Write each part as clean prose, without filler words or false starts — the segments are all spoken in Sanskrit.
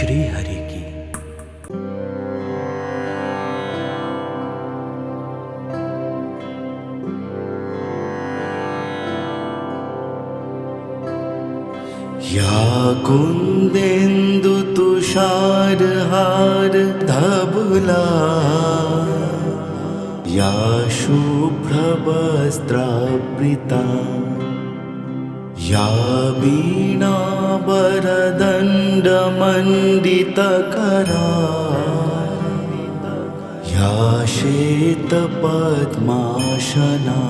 श्री हरि की। या कुंदेन्दु तुषारहार धवला, या शुभ्रवस्त्रावृता, या वीणावरदण्डमण्डितकरा, या श्वेतपद्मासना,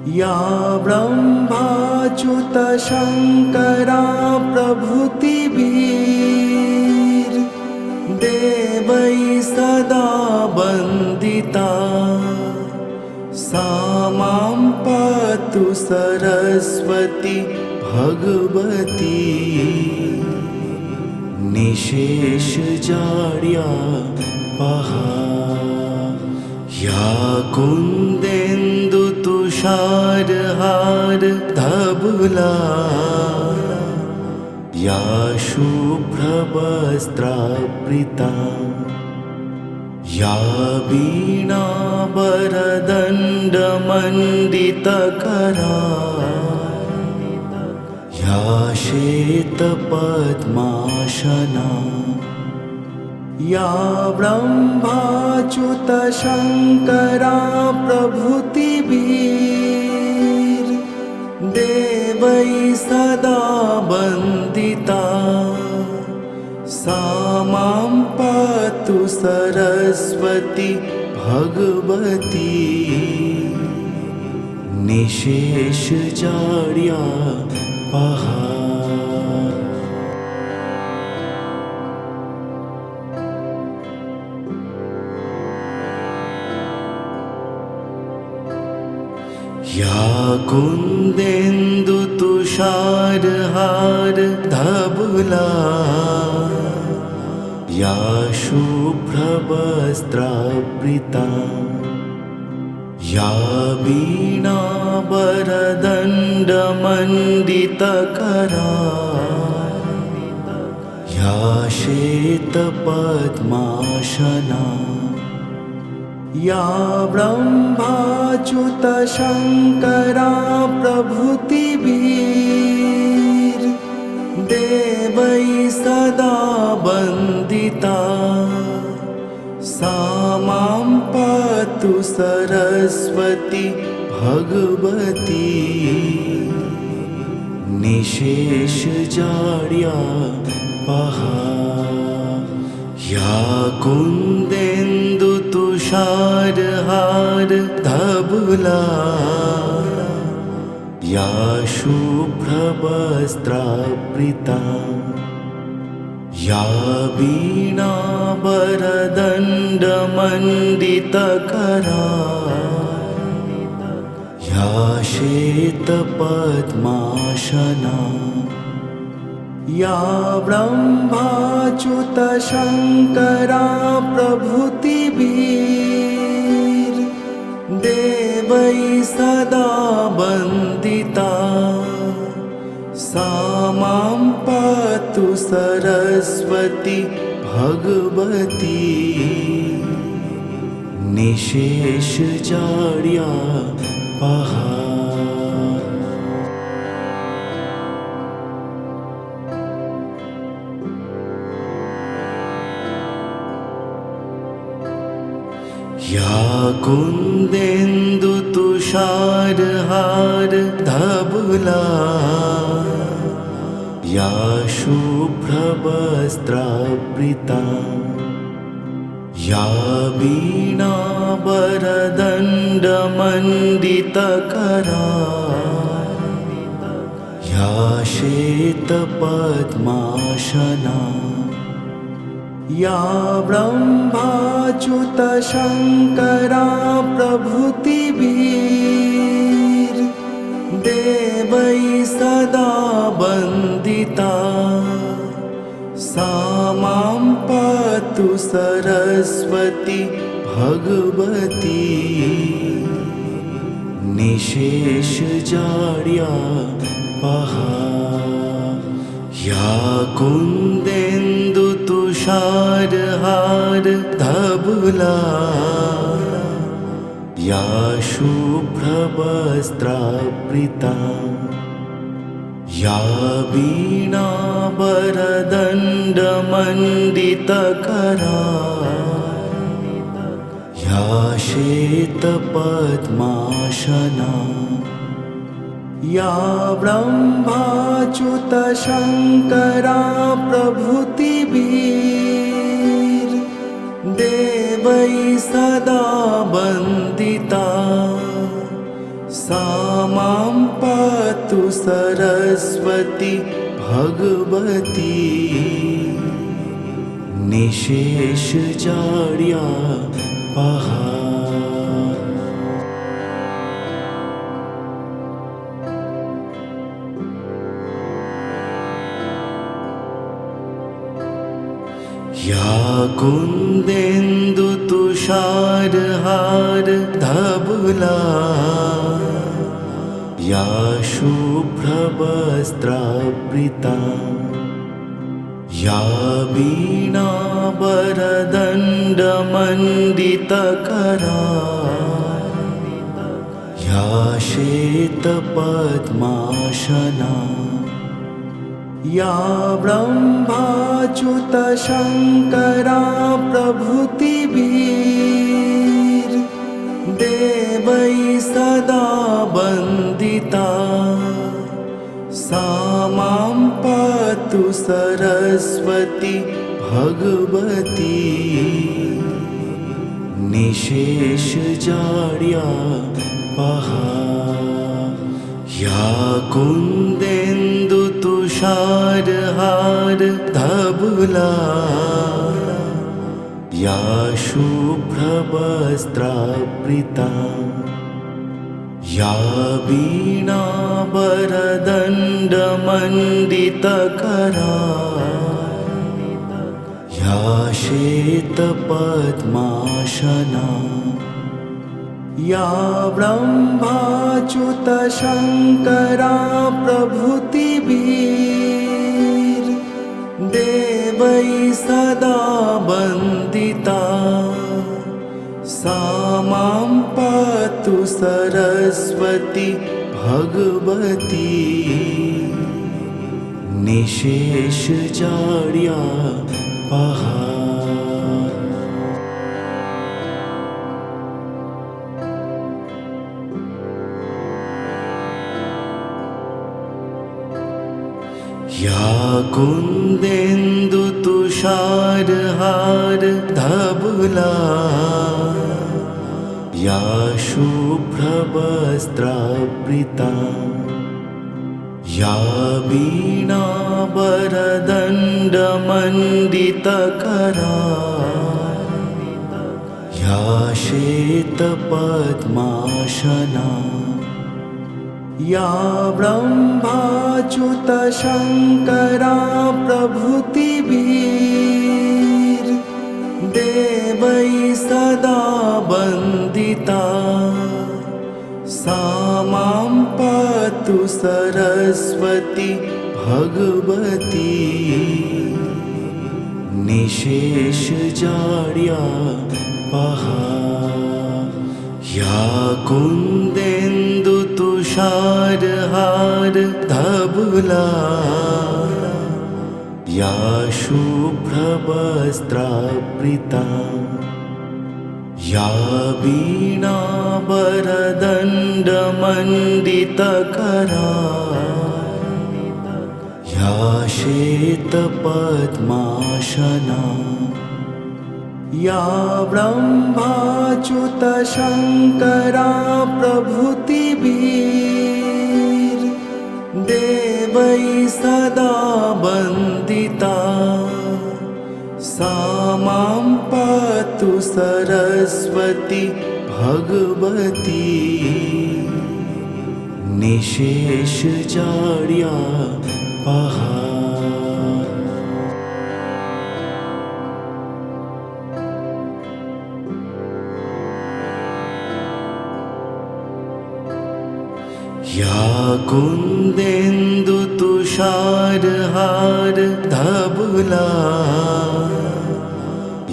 या ब्रह्माच्युतशङ्करा प्रभृतिभिर् देवैः सदा वन्दिता, सा मां पातु सरस्वती भगवती निशेषजाड्यापहा। या कुंदेन्दु तुषारहार धवला, या शुभ्रवस्त्रावृता, या वीणावरदण्डमण्डितकरा, या श्वेतपद्मासना, या ब्रह्माच्युतशङ्करा प्रभृतिभिर् देवैः सदा वन्दिता, सा मां पातु सरस्वती भगवती निशेषजाड्यापहा। या कुंदेन्दु तुषारहार धवला, या शुभ्रवस्त्रावृता, या वीणावरदण्डमण्डितकरा, या श्वेतपद्मासना, या ब्रह्माच्युतशङ्करा प्रभृतिभिर् देवैः सदा वन्दिता, सा मां पातु सरस्वती भगवती निशेषजाड्यापहा। या कुंदेन्दु तुषारहार धवला, या शुभ्रवस्त्रावृता, या वीणावरदण्डमण्डितकरा, या श्वेतपद्मासना, या ब्रह्माच्युतशङ्करा प्रभृतिभिर् देवैः सदा वन्दिता, सा मां पातु सरस्वती भगवती निशेषजाड्यापहा। या कुंदेन्दु तुषारहार धवला, या शुभ्रवस्त्रावृता, या वीणावरदण्डमण्डितकरा, या श्वेतपद्मासना, या ब्रह्माच्युतशङ्करा प्रभृतिभिर् देवैः सदा वन्दिता, सा मां पातु सरस्वती भगवती निशेषजाड्यापहा। या कुंदेन्दु धबला या शुभ्रवस्त्रावृता या वीणावरदण्डमण्डितकरा या श्वेतपद्मासना या ब्रह्माच्युतशङ्करा प्रभृतिभिर् देवै सदा वन्दिता सा मां पातु सरस्वती भगवती निशेषजाड्यापहा। या कुन्देन्दुतुषारहार धवला या शुभ्रवस्त्रावृता या वीणावरदण्डमण्डितकरा या श्वेतपद्मासना या ब्रह्माच्युतशङ्करा प्रभृतिभिर् देवै सदा वन्दिता सा मां पातु सरस्वती भगवती निशेषजाड्यापहा। या कुन्देन्दुतुषारहार धवला या शुभ्रवस्त्रावृता या वीणावरदण्डमण्डितकरा या श्वेतपद्मासना या ब्रह्माच्युतशङ्करा प्रभृतिभिर् देवै सदा वन्दिता सा मां पातु सरस्वती भगवती निशेषजाड्यापहा। या कुन्देन्दुतुषारहार धवला या शुभ्रवस्त्रावृता या वीणावरदण्डमण्डितकरा या श्वेतपद्मासना या ब्रह्माच्युतशङ्करा प्रभृतिभिर् देवै सदा वन्दिता सा मां पातु सरस्वती भगवती निशेषजाड्यापहा। या कुन्देन्दुतुषारहार धवला या शुभ्रवस्त्रावृता या वीणावरदण्डमण्डितकरा या श्वेतपद्मासना या ब्रह्माच्युतशङ्करा प्रभृतिभिर् देवै सदा वन्दिता सा मां पातु सरस्वती भगवती निशेषजाड्यापहा। या कुन्देन्दुतुषारहार धवला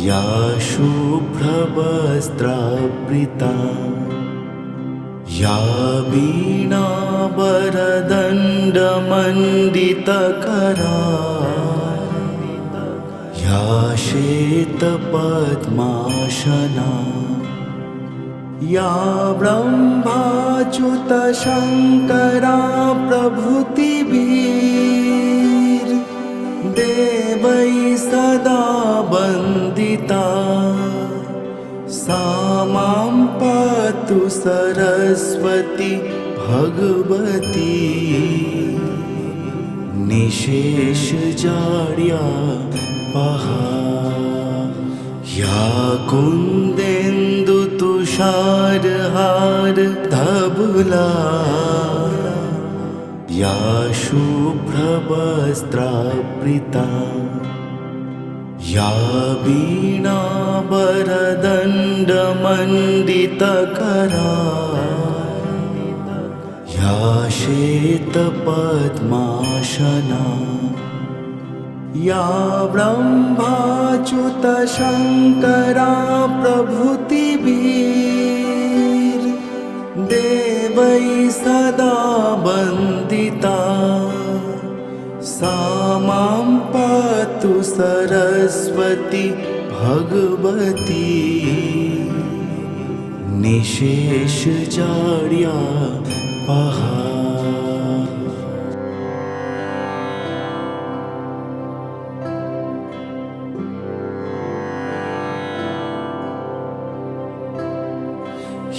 या शुभ्रवस्त्रावृता या वीणावरदण्डमण्डितकरा या श्वेतपद्मासना या ब्रह्माच्युतशङ्करा प्रभृतिभिर् देवैः सदा वन्दिता सा मां पातु सरस्वती भगवती निशेषजाड्यापहा या कुन्देन्दुतुषारहारधवला या शुभ्रवस्त्रावृता या वीणावरदण्डमण्डितकरा या श्वेतपद्मासना या ब्रह्माच्युतशङ्करा प्रभृतिभिर् देवैः सदा वन्दिता सा मां पातु सरस्वती भगवती निशेषजाड्यापहा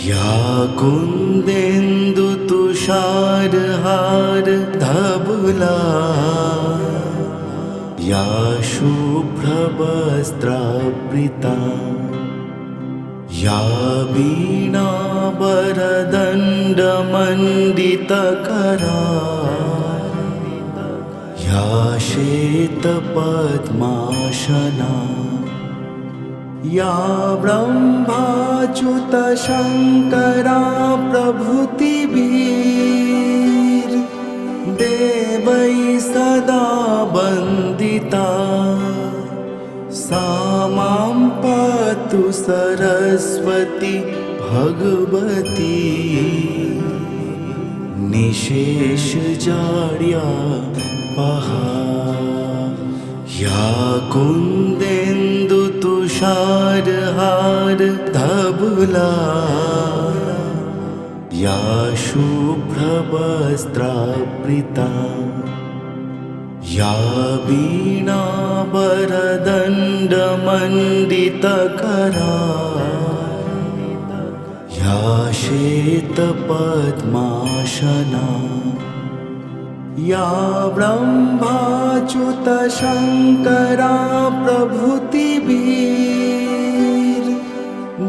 या कुन्देन्दुतुषारहारधवला या शुभ्रवस्त्रावृता या वीणावरदण्डमण्डितकरा या श्वेतपद्मासना या ब्रह्माच्युतशङ्करा प्रभृतिभिर् देवैः सदा वन्दिता सा मां पातु सरस्वती भगवती निशेषजाड्यापहा या कुन्देन्दुतुषारहारधवला या शुभ्रवस्त्रावृता या वीणावरदण्डमण्डितकरा या श्वेतपद्मासना या ब्रह्माच्युतशङ्करा प्रभृतिभिर्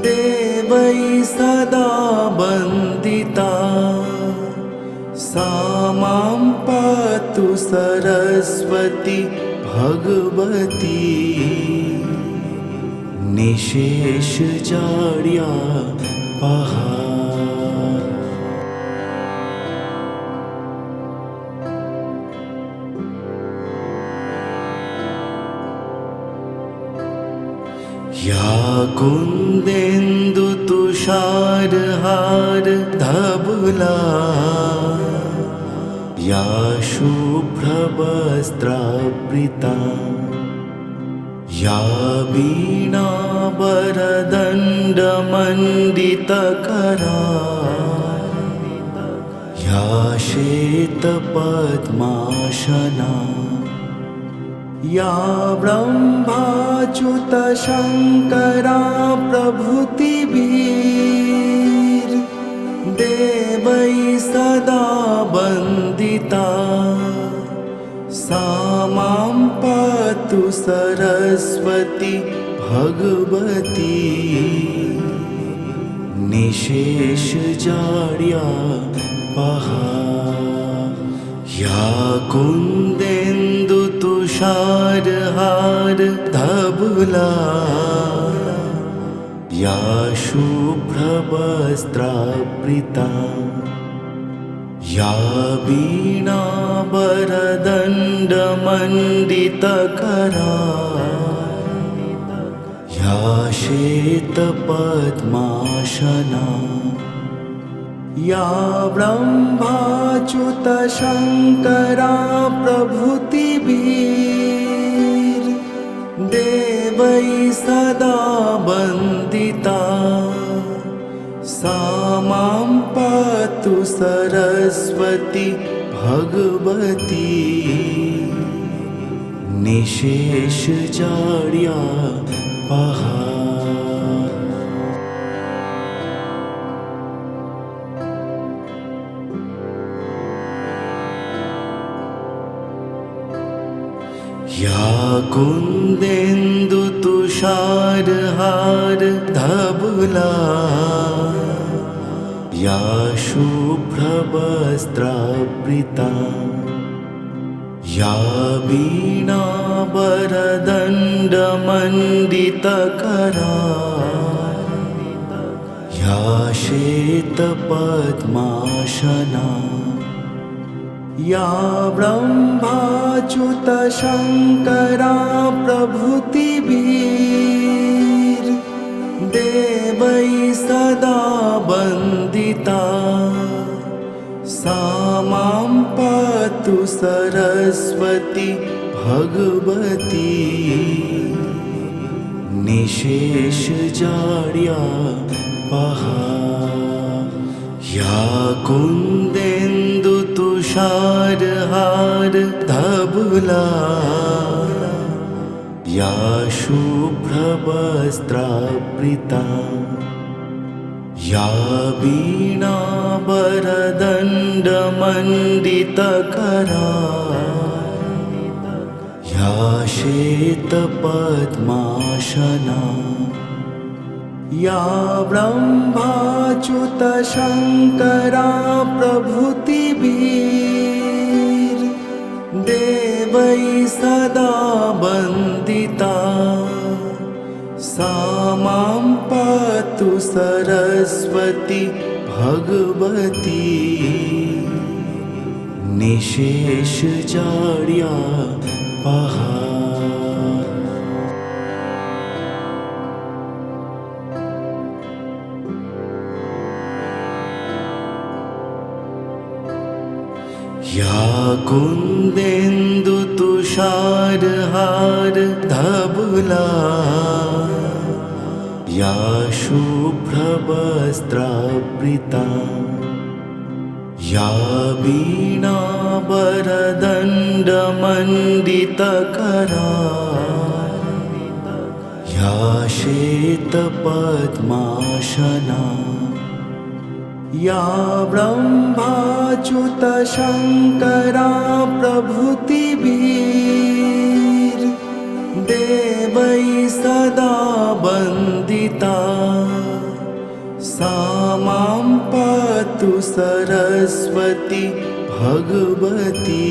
देवैः सदा वन्दिता सा मां पातु सरस्वती भगवती निशेषजाड्यापहा या कुन्देन्दुतुषारहारधवला या शुभ्रवस्त्रावृता या वीणावरदण्डमण्डितकरा या श्वेतपद्मासना या ब्रह्माच्युतशङ्करा प्रभृतिभिर् देवैः सदा वन्दिता सा मां पातु सरस्वती भगवती निशेषजाड्यापहा या कुन्देन्दुतुषारहारधवला या शुभ्रवस्त्रावृता या वीणावरदण्डमण्डितकरा या श्वेतपद्मासना या ब्रह्माच्युतशङ्करा प्रभृतिभिर्देवैः सदा वन्दिता सा मां पातु सरस्वती भगवती निशेषजाड्यापहा। या कुन्देन्दुतुषारहारधवला या शुभ्रवस्त्रावृता या वीणावरदण्डमण्डितकरा या श्वेतपद्मासना या ब्रह्माच्युतशङ्करा प्रभृतिभिर्देवैः सदा वन्दिता सा मां पातु सरस्वती भगवती निशेषजाड्यापहा। या कुन्देन्दुतुषारहारधवला या शुभ्रवस्त्रावृता या वीणावरदण्डमण्डितकरा या श्वेतपद्मासना या ब्रह्माच्युतशङ्करा प्रभृतिभिर्देवैः सदा वन्दिता सा मां पातु सरस्वती भगवती निशेषजाड्यापहा। या कुन्देन्दुतुषारहारधवला या शुभ्रवस्त्रावृता या वीणावरदण्डमण्डितकरा या श्वेतपद्मासना या ब्रह्माच्युतशङ्करा प्रभृतिभिर्देवैः सदा वन्दिता सा मां पातु सरस्वती भगवती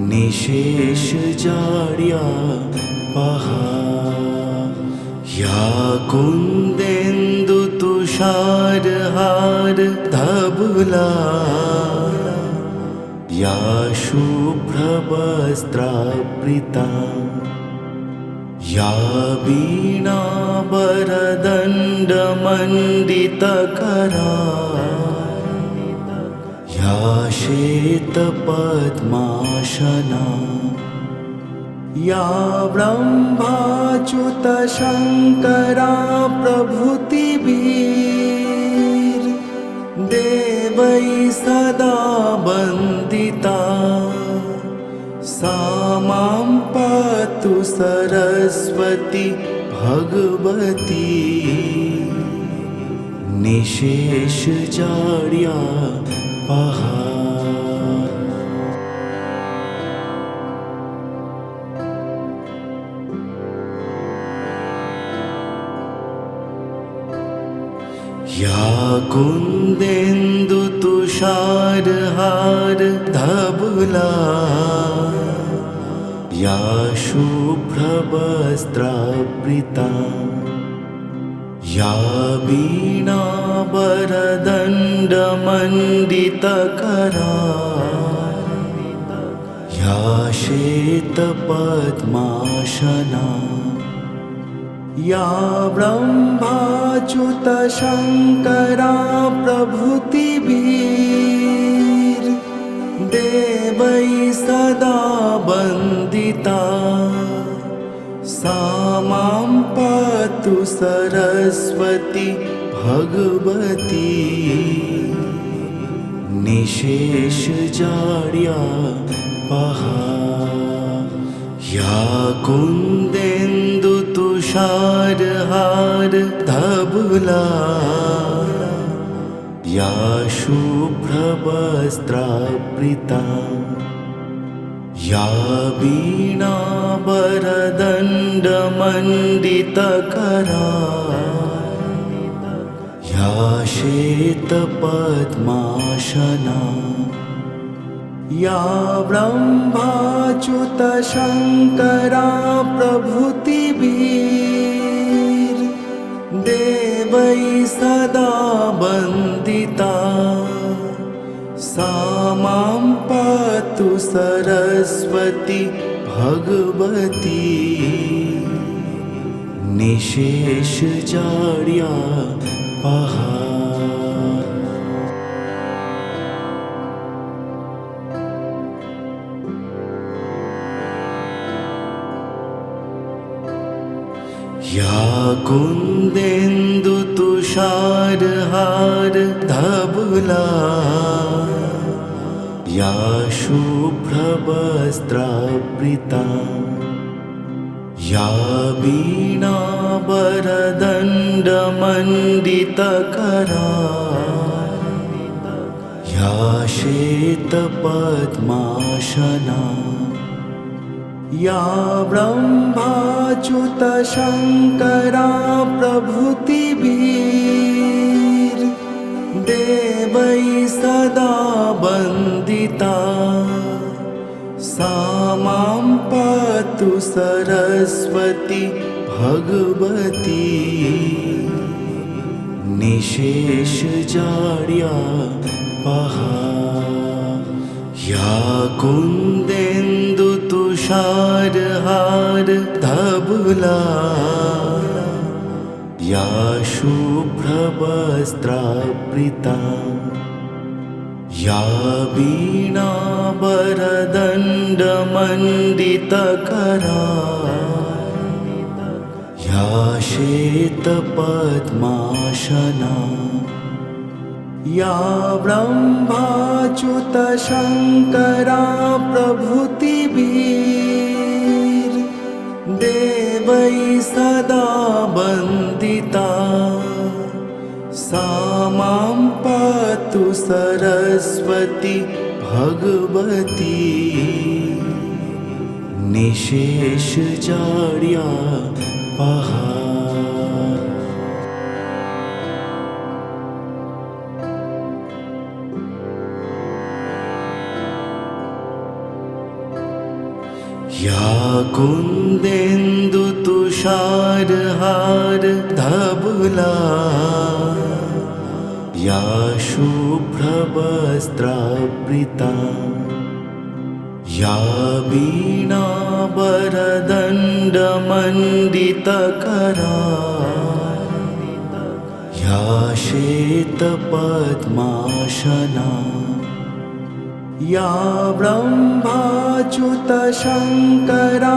निशेषजाड्यापहा। या कुन्देन्दुतुषारहारधवला या शुभ्रवस्त्रावृता या वीणावरदण्डमण्डितकरा या श्वेतपद्मासना या ब्रह्माच्युतशङ्करा प्रभृतिभिर्देवैः सदा वन्दिता सा मां पातु सरस्वती भगवती निशेषजाड्यापहा। या कुन्देन्दुतुषारहारधवला या शुभ्रवस्त्रावृता या वीणावरदण्डमण्डितकरा या श्वेतपद्मासना या ब्रह्माच्युतशङ्करा प्रभृतिभिर् देवैः सदा वन्दिता सा मां पातु सरस्वती भगवती निशेषजाड्यापहा या कुन्देन्दुतुषारहारधवला या शुभ्रवस्त्रावृता या वीणावरदण्डमण्डितकरा या श्वेतपद्मासना या ब्रह्माच्युतशङ्करा प्रभृतिभिर् देवैः सदा वन्दिता सा मां पातु सरस्वती भगवती निशेषजाड्यापहा या कुन्देन्दुतुषारहारधवला या शुभ्रवस्त्रावृता या वीणावरदण्डमण्डितकरा या श्वेतपद्मासना या ब्रह्माच्युतशङ्करा प्रभृतिभिर् देवैः सदा वन्दिता सा मां पातु सरस्वती भगवती निशेषजाड्यापहा या कुन्देन्दुतुषारहारधवला या शुभ्रवस्त्रावृता या वीणावरदण्डमण्डितकरा या श्वेतपद्मासना या ब्रह्माच्युतशङ्करा प्रभृतिभिर् देवैः सदा वन्दिता सा मां पातु सरस्वती भगवती निशेषजाड्यापहा या कुन्देन्दुतुषारहारधवला या शुभ्रवस्त्रावृता या वीणावरदण्डमण्डितकरा या श्वेतपद्मासना या ब्रह्माच्युतशङ्करा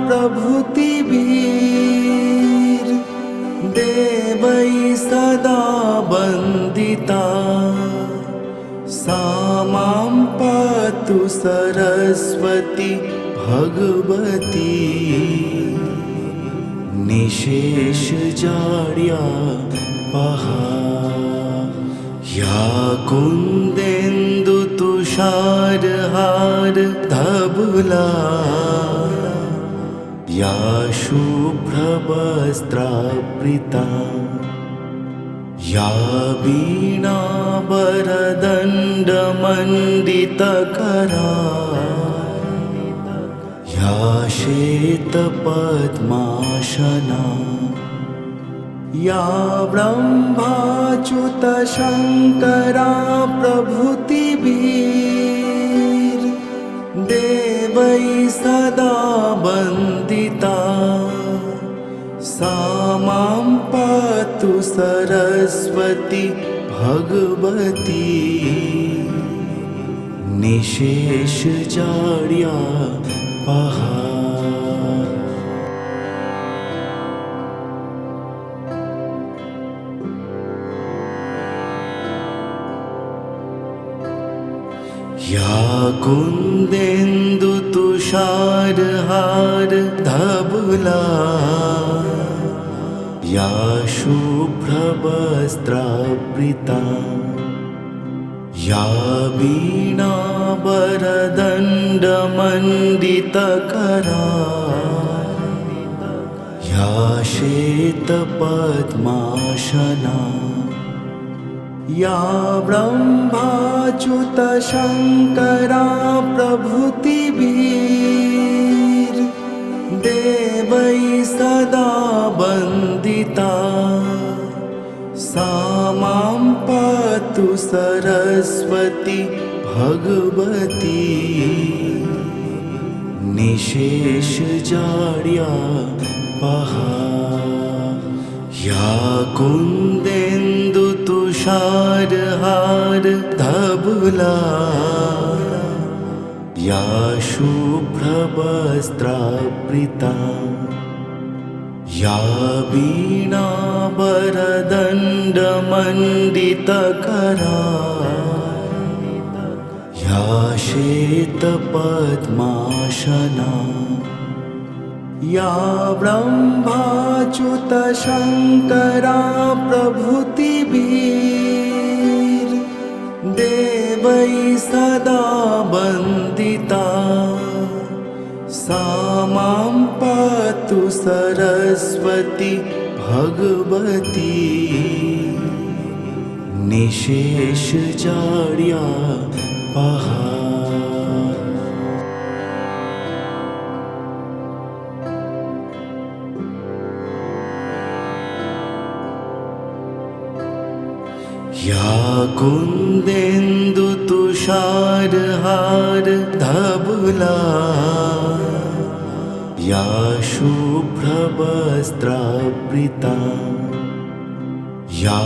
प्रभृतिभिर् देवैः सदा वन्दिता सा मां पातु सरस्वती भगवती निशेषजाड्यापहा या कुन्देन्दुतुषारहारधवला या शुभ्रवस्त्रावृता या वीणावरदण्डमण्डितकरा या श्वेतपद्मासना या ब्रह्माच्युतशङ्करा प्रभृतिभिर् देवैः सदा वन्दिता सा मां पातु सरस्वती भगवती निशेष जाड्या पहा। या कुन्देन्दु तुषारहार धवला या शुभ्रवस्त्रावृता या वीणावरदण्डमण्डितकरा या श्वेतपद्मासना या ब्रह्माच्युतशङ्करा प्रभृतिभिर् देवैः सदा वन्दिता सा मां पातु सरस्वती भगवती निशेष जाड्या पहा। या कुन्देन्दु तुषारहार धवला या शुभ्रवस्त्रावृता या वीणावरदण्डमण्डितकरा या श्वेतपद्मासना या ब्रह्माच्युतशङ्करा प्रभृतिभिर् देवैः सदा वन्दिता सा मां पातु सरस्वती भगवती निशेष जाड्या पहा। या कुन्देन्दु तुषारहार धवला या शुभ्रवस्त्रावृता या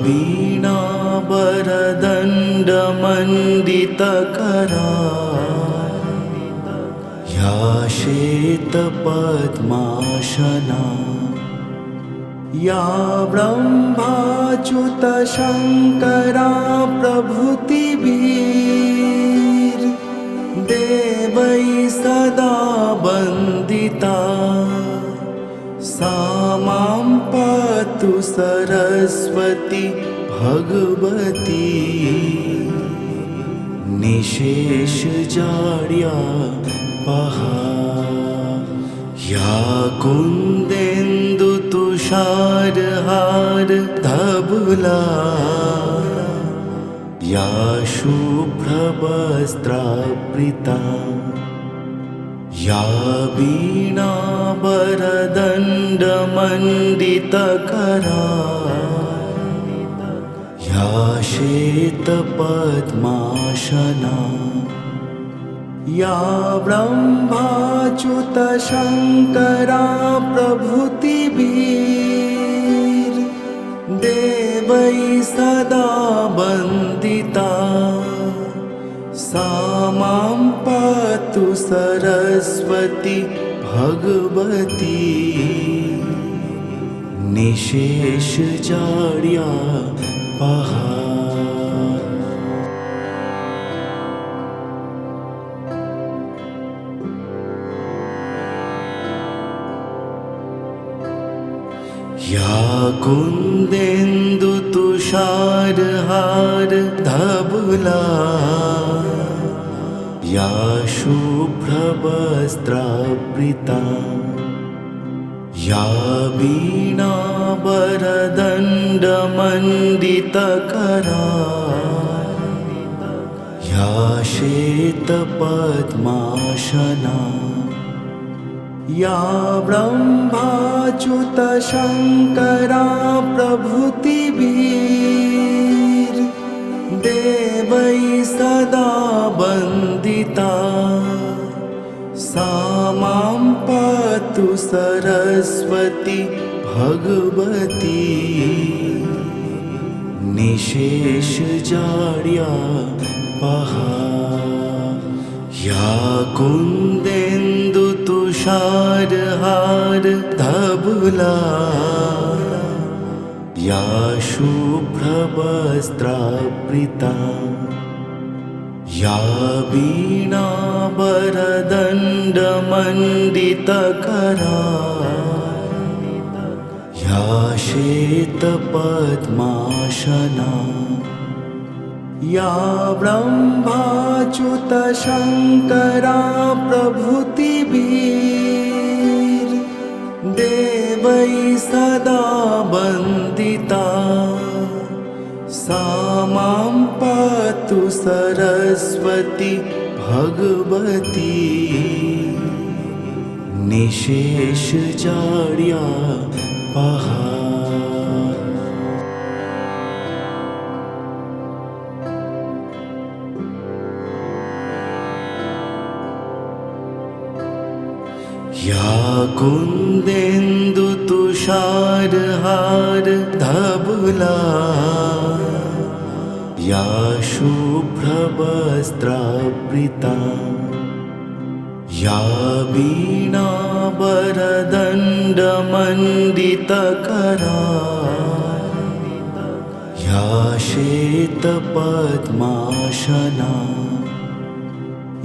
वीणावरदण्डमण्डितकरा या श्वेतपद्मासना या ब्रह्माच्युतशङ्करा प्रभृतिभिर् देवैः सदा वन्दिता सा मां पातु सरस्वती भगवती निशेष जाड्या पहा। या कुन्देन्दु तुषारहार धवला या शुभ्रवस्त्रावृता या वीणावरदण्डमण्डितकरा या श्वेतपद्मासना या ब्रह्माच्युतशङ्करा प्रभृतिभिर् देवैः सदा वन्दिता सा मां पातु सरस्वती भगवती निशेष जाड्या पहा। या कुन्देन्दु तुषारहार धवला या शुभ्रवस्त्रावृता या वीणावरदण्डमण्डितकरा या श्वेतपद्मासना या ब्रह्माच्युतशङ्करा प्रभृतिभिर् देवैः सदा वन्दिता सा मां पातु सरस्वती भगवती निशेष जाड्या पहा या कुंदेन्दु तुषारहार धबुला या शुभ्रवस्त्रावृता या वीणावरदण्डमण्डितकरा या श्वेतपद्मासना या ब्रह्माच्युतशङ्करा प्रभृतिभिर् देवै सदा वन्दिता सा मां पातु सरस्वती भगवती निशेष जाड्या पहा या कुंदेन्दु तुषारहार धबुला या शुभ्रवस्त्रावृता या वीणावरदण्डमण्डितकरा या श्वेतपद्मासना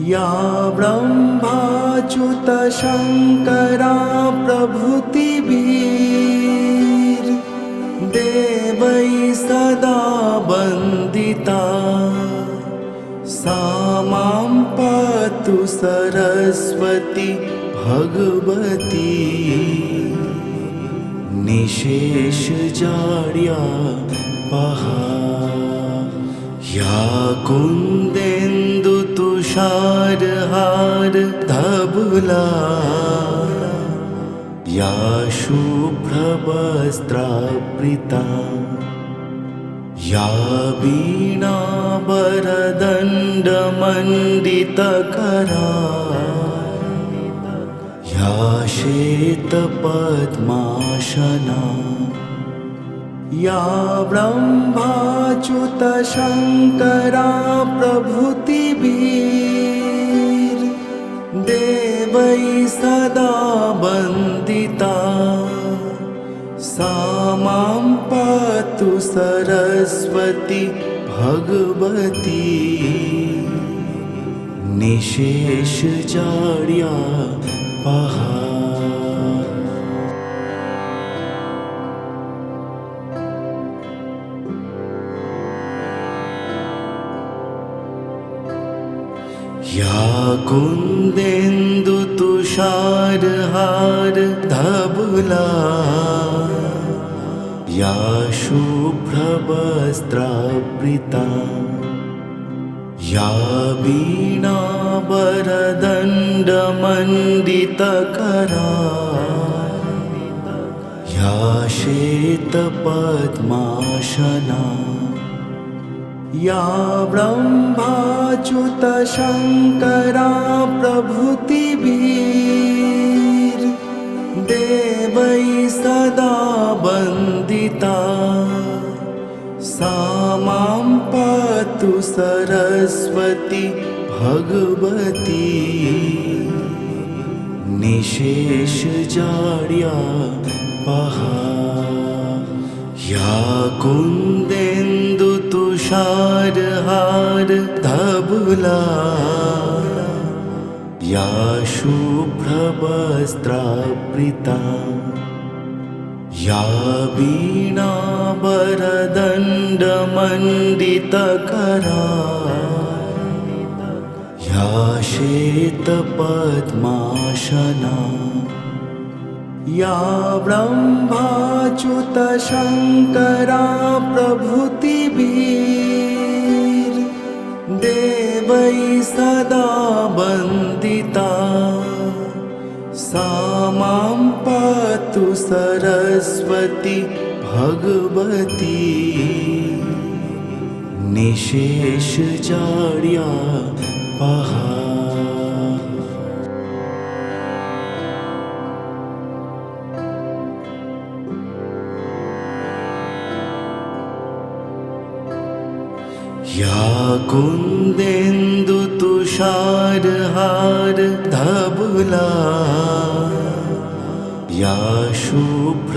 या ब्रह्माच्युतशङ्करा प्रभृतिभिर् देवै सदा वन्दिता सा मां पातु सरस्वती भगवती निशेष जाड्या पहा या कुंदेन्दु तुषारहार धबुला या शुभ्रवस्त्रावृता या वीणावरदण्डमण्डितकरा या श्वेतपद्मासना या ब्रह्माच्युतशङ्करा प्रभृतिभिर् देवै सदा वन्दिता सा मां पातु सरस्वती भगवती निशेष जाड्या पहा या कुंदेन्दु तुषारहार धबुला या शुभ्रवस्त्रावृता या वीणावरदण्डमण्डितकरा या श्वेतपद्मासना या ब्रह्माच्युतशङ्करा प्रभृतिभिर् देवै सदा वन्दिता सा मां पातु सरस्वती भगवती निशेष जाड्या पहा या कुंदेन्दु तुषारहार धबुला या शुभ्रवस्त्रावृता या वीणावरदण्डमण्डितकरा या श्वेतपद्मासना या ब्रह्माच्युतशङ्करा प्रभृतिभिर् देवै सदा वन्दिता सा मां पातु सरस्वती भगवती निशेष जाड्या पहा कुन्देन्दुतुषारहार धवला या शुभ्रवस्त्रावृता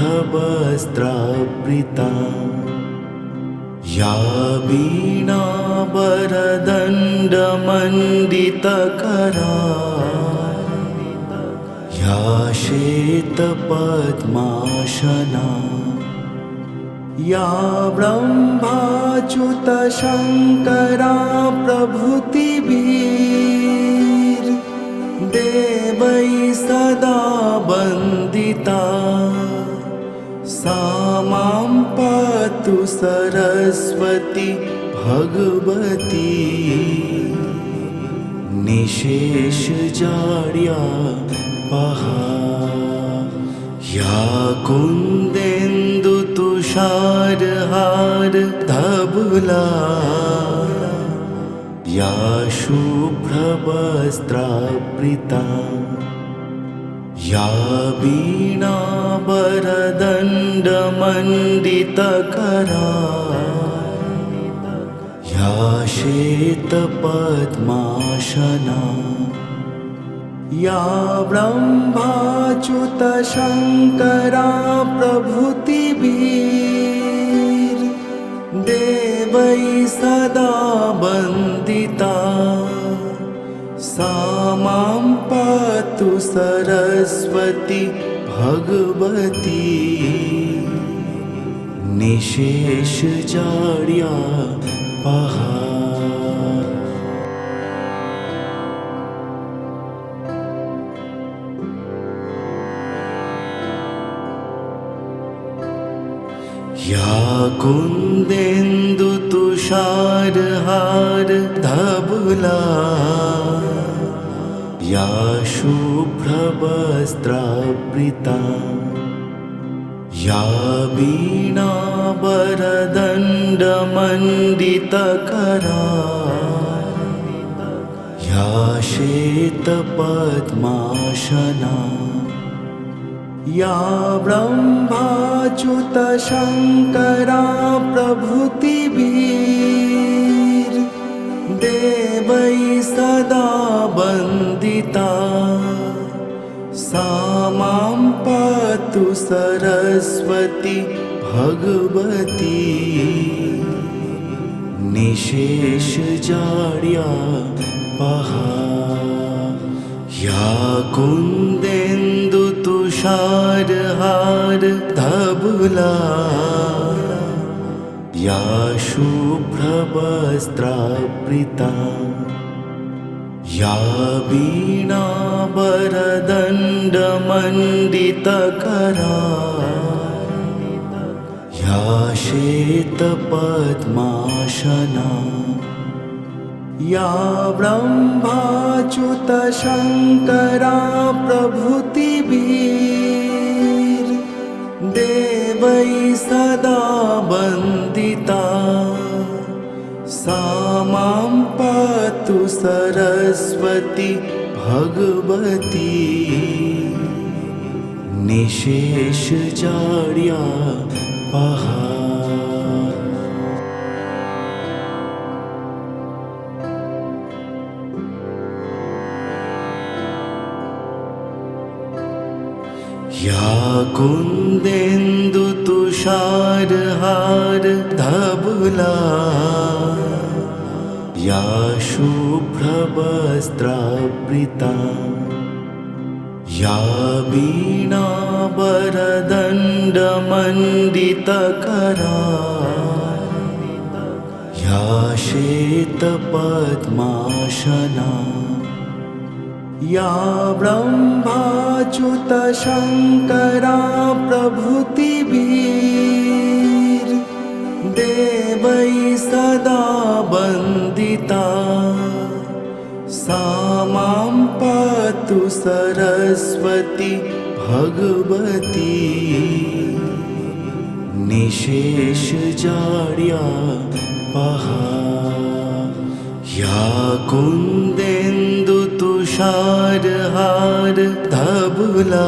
या वीणावरदण्डमण्डितकरा या श्वेतपद्मासना या ब्रह्माच्युतशङ्करा प्रभृतिभिर् देवैः सदा वन्दिता सा मां पातु सरस्वती भगवती निशेषजाड्यापहा या कुन्देन्दुतुषारहार धवला या शुभ्रवस्त्रावृता या वीणावरदण्डमण्डितकरा या श्वेतपद्मासना या ब्रह्माच्युतशङ्करा प्रभृतिभिर् देवैः सदा वन्दिता सा मां पातु सरस्वती भगवती निशेषजाड्यापहा या कुन्देन्दुतुषारहार धवला या शुभ्रवस्त्रावृता या वीणावरदण्डमण्डितकरा या श्वेतपद्मासना या ब्रह्माच्युतशङ्करा प्रभृतिभिर् देवैः सदा वन्दिता सा मां पातु सरस्वती भगवती निशेषजाड्यापहा या कुन्देन्दुतुषारहार धवला या शुभ्रवस्त्रावृता या वीणावरदण्डमण्डितकरा या श्वेतपद्मासना या ब्रह्माच्युतशङ्करा प्रभृतिभिर् देवैः सदा वन्दिता सा मां पातु सरस्वती भगवती निशेषजाड्यापहा या कुन्देन्दुतुषारहार धवला या शुभ्रवस्त्रावृता या वीणावरदण्डमण्डितकरा या श्वेतपद्मासना या ब्रह्माच्युतशङ्करा प्रभृतिभिर् देवैः सदा वन्दिता सा मां पातु सरस्वती भगवती निशेषजाड्यापहा या कुन्देन्दुतुषारहार धवला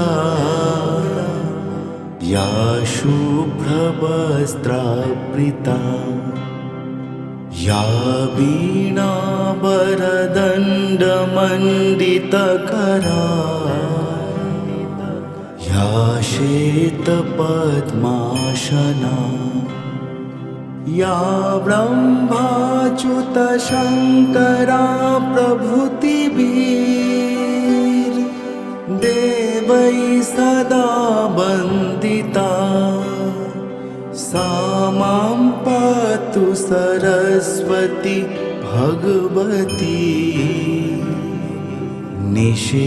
या शुभ्रवस्त्रावृता या वीणावरदण्डमण्डितकरा या श्वेतपद्मासना या ब्रह्माच्युतशङ्करा प्रभृतिभिर् देवैः सदा वन्दिता सा मां पातु सरस्वती भगवती निशेषजाड्यापहा।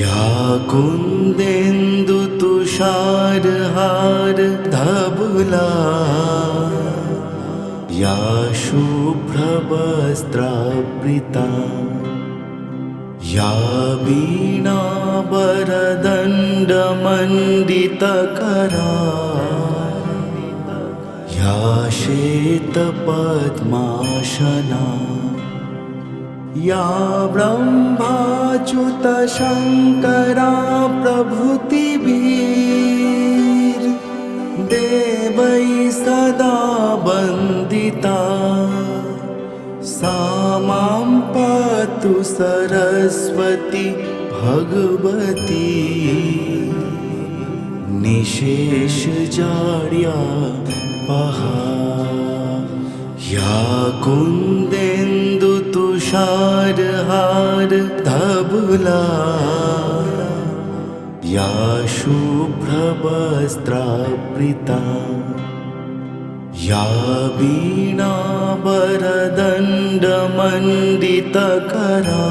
या कुन्देन्दुतुषारहारधवला या शुभ्रवस्त्रावृता या वीणावरदण्डमण्डितकरा या श्वेतपद्मासना या ब्रह्माच्युतशङ्करा प्रभृतिभिर् देवैः सदा वन्दिता सा मां पातु सरस्वती भगवती निशेषजाड्यापहा। या कुन्देन्दुतुषारहारधवला या शुभ्रवस्त्रावृता या वीणावरदण्डमण्डितकरा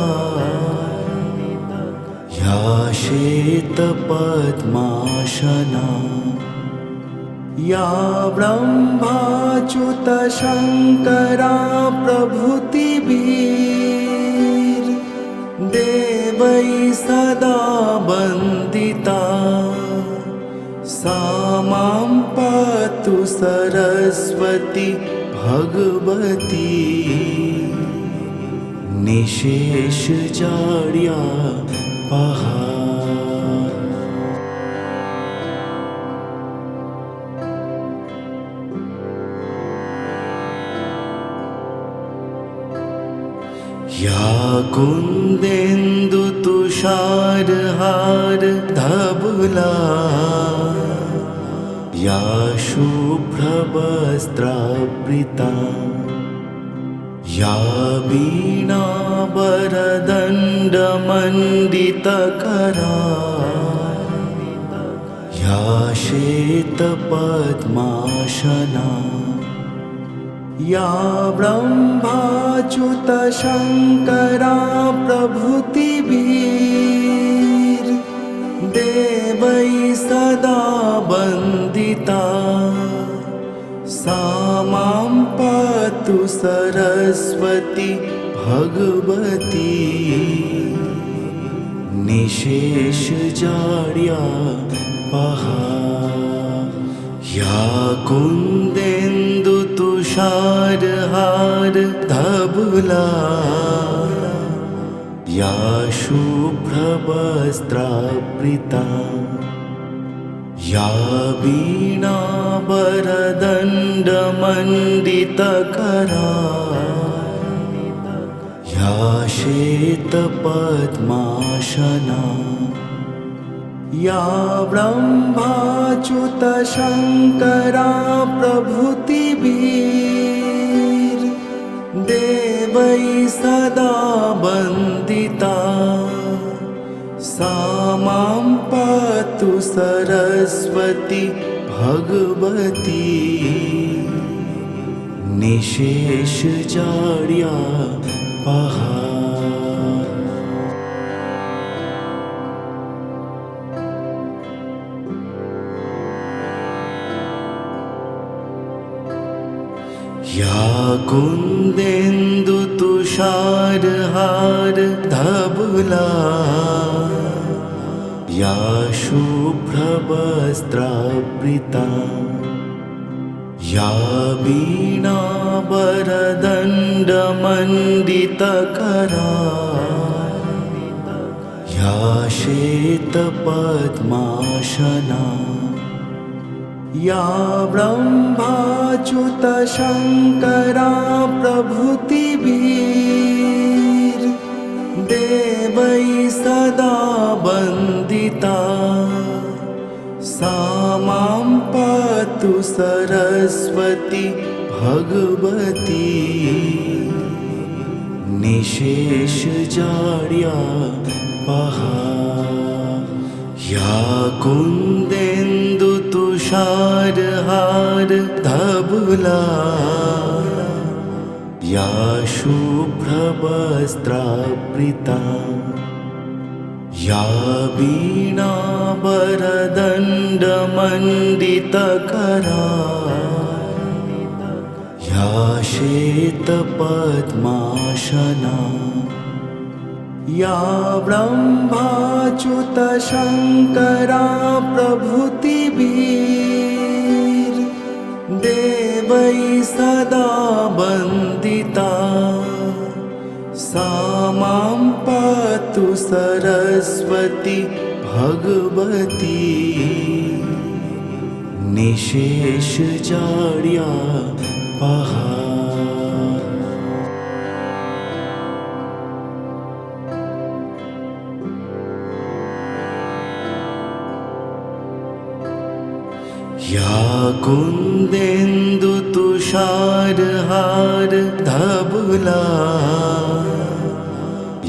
या श्वेतपद्मासना या ब्रह्माच्युतशङ्करा प्रभृतिभिर् देवैः सदा वन्दिता सा मां पातु सरस्वती भगवती निशेषजाड्यापहा। या कुन्देन्दुतुषारहारधवला या शुभ्रवस्त्रावृता या वीणावरदण्डमण्डितकरा या श्वेतपद्मासना या ब्रह्माच्युतशङ्करा प्रभृतिभिर् देवैः सदा वन्दिता सा मां पातु सरस्वती भगवती निशेषजाड्यापहा। या कुन्देन्दुतुषारहारधवला या शुभ्रवस्त्रावृता या वीणावरदण्डमण्डितकरा या श्वेतपद्मासना या ब्रह्माच्युतशङ्करा प्रभृतिभिर् देवैः सदा वन्दिता सा मां पातु सरस्वती भगवती निशेषजाड्यापहा। या कुन्देन्दुतुषारहारधवला या शुभ्रवस्त्रावृता या वीणावरदण्डमण्डितकरा या श्वेतपद्मासना या ब्रह्माच्युतशङ्करा प्रभृतिभिर्देवैः सदा वन्दिता सा मां पातु सरस्वती भगवती निशेषजाड्यापहा या कुन्देन्दुतुषारहारधवला या शुभ्रवस्त्रावृता या वीणावरदण्डमण्डितकरा या श्वेतपद्मासना या ब्रह्माच्युतशङ्करा प्रभृतिभिर्देवैः सदा वन्दिता सा मां पातु सरस्वती भगवती निशेषजाड्यापहा या कुन्देन्दुतुषारहारधवला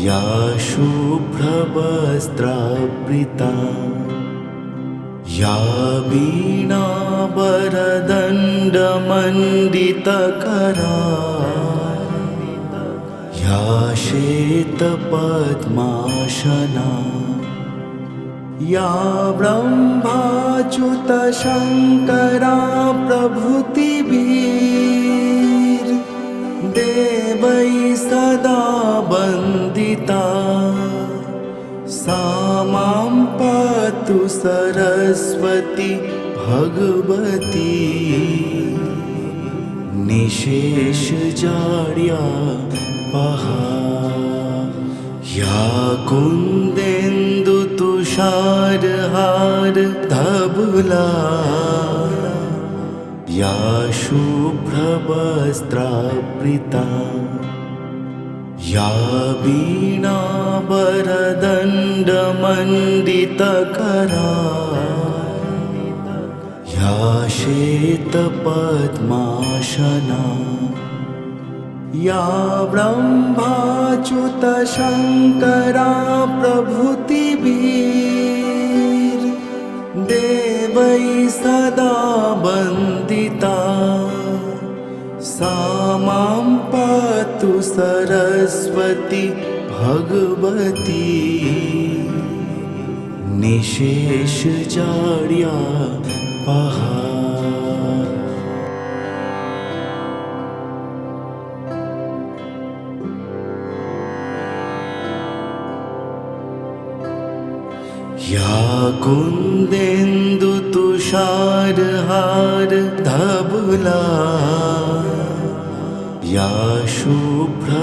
या शुभ्रवस्त्रावृता या वीणावरदण्डमण्डितकरा या श्वेतपद्मासना या ब्रह्माच्युतशङ्करा प्रभृतिभिर्देवैः सदा वन्दिता सा मां पातु सरस्वती भगवती निशेषजाड्यापहा या कुन्देन्दुतुषारहारधवला या शुभ्रवस्त्रावृता या वीणावरदण्डमण्डितकरा या श्वेतपद्मासना या ब्रह्माच्युतशङ्करा प्रभृतिभिर्देवैः सदा वन्दिता सा मां पातु सरस्वती भगवती निशेषजाड्यापहा या कुन्देन्दुतुषारहारधवला या शुभ्रवस्त्रावृता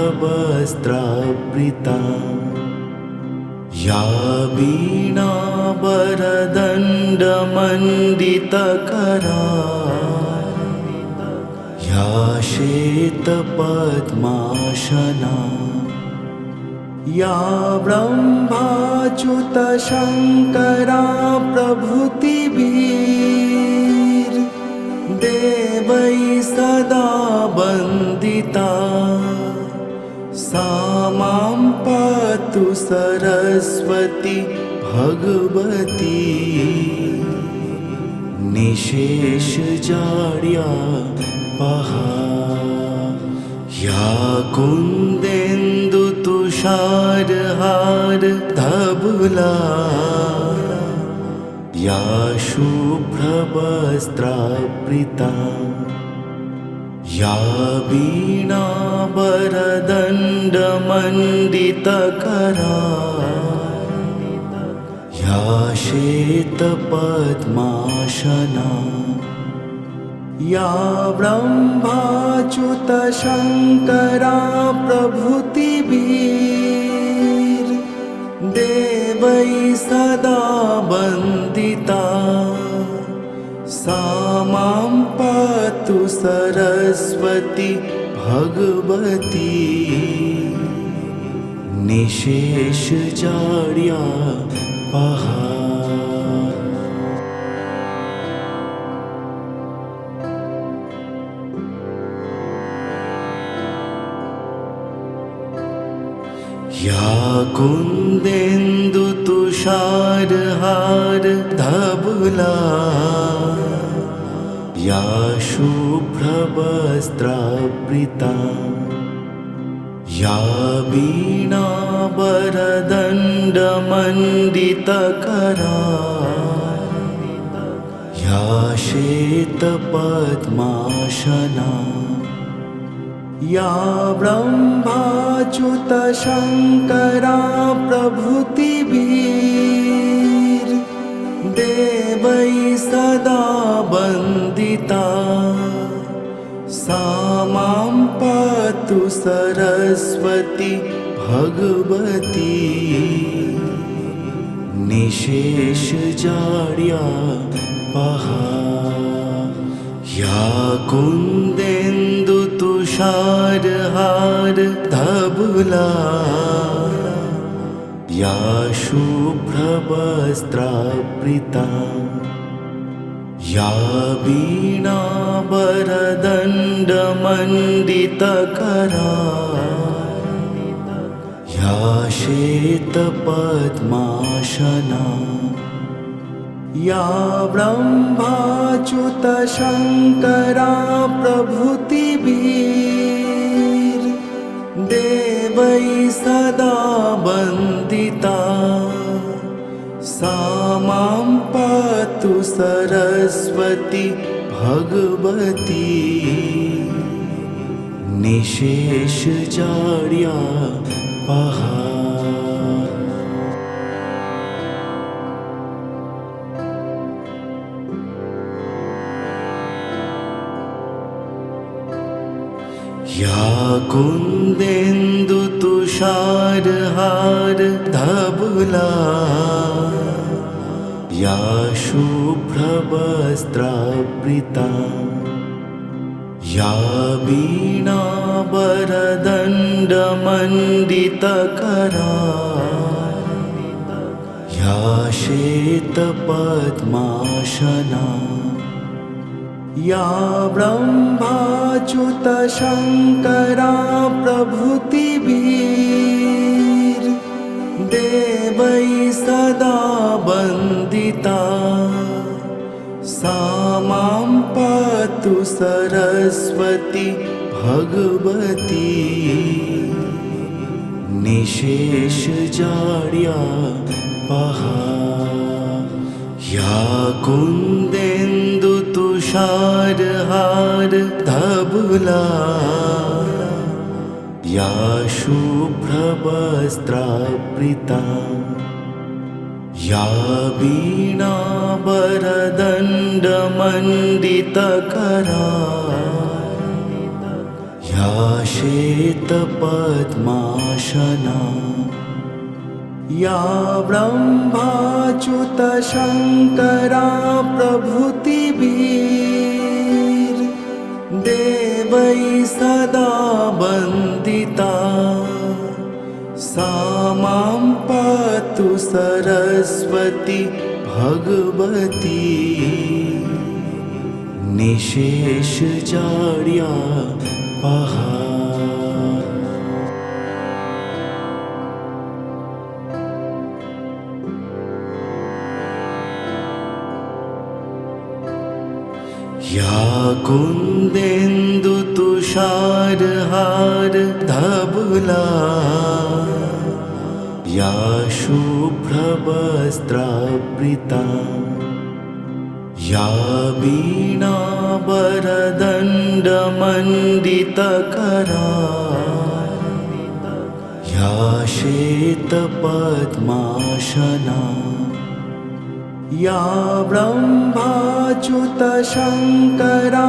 या वीणावरदण्डमण्डितकरा या श्वेतपद्मासना या ब्रह्माच्युतशङ्करा प्रभृतिभिर्देवैः सदा वन्दिता सा मां पातु सरस्वती भगवती निशेषजाड्यापहा या कुन्देन्दुतुषारहारधवला या शुभ्रवस्त्रावृता या वीणावरदण्डमण्डितकरा या श्वेतपद्मासना या ब्रह्माच्युतशङ्करा प्रभृतिभिर् देवैः सदा वन्दिता सा मां पातु सरस्वती भगवती निशेषजाड्यापहा। या कुन्देन्दुतुषारहारधवला या शुभ्रवस्त्रावृता या वीणावरदण्डमण्डितकरा या श्वेतपद्मासना या ब्रह्माच्युतशङ्करा प्रभृतिभिर् देवैः सदा वन्दिता सा मां पातु सरस्वती भगवती निशेषजाड्यापहा। या कुन्देन्दुतुषारहारधवला या शुभ्रवस्त्रावृता या वीणावरदण्डमण्डितकरा या श्वेतपद्मासना या ब्रह्माच्युतशङ्करा प्रभृतिभिर् देवैः सदा वन्दिता सा मां पातु सरस्वती भगवती निशेषजाड्यापहा। या कुन्देन्दुतुषारहारधवला या शुभ्रवस्त्रावृता या वीणावरदण्डमण्डितकरा या श्वेतपद्मासना या ब्रह्माच्युतशङ्करा प्रभृतिभिर् देवैः सदा वन्दिता सा मां पातु सरस्वती भगवती निशेषजाड्यापहा। या कुन्देन्दुतुषारहारधवला या शुभ्रवस्त्रावृता या वीणावरदण्डमण्डितकरा या श्वेतपद्मासना या ब्रह्माच्युतशङ्करा प्रभृतिभिर् देवैः सदा वन्दिता सा मां पातु सरस्वती भगवती निशेषजाड्यापहा। या कुन्देन्दुतुषारहारधवला या शुभ्रवस्त्रावृता या वीणावरदण्डमण्डितकरा या श्वेतपद्मासना या ब्रह्माच्युत शङ्करा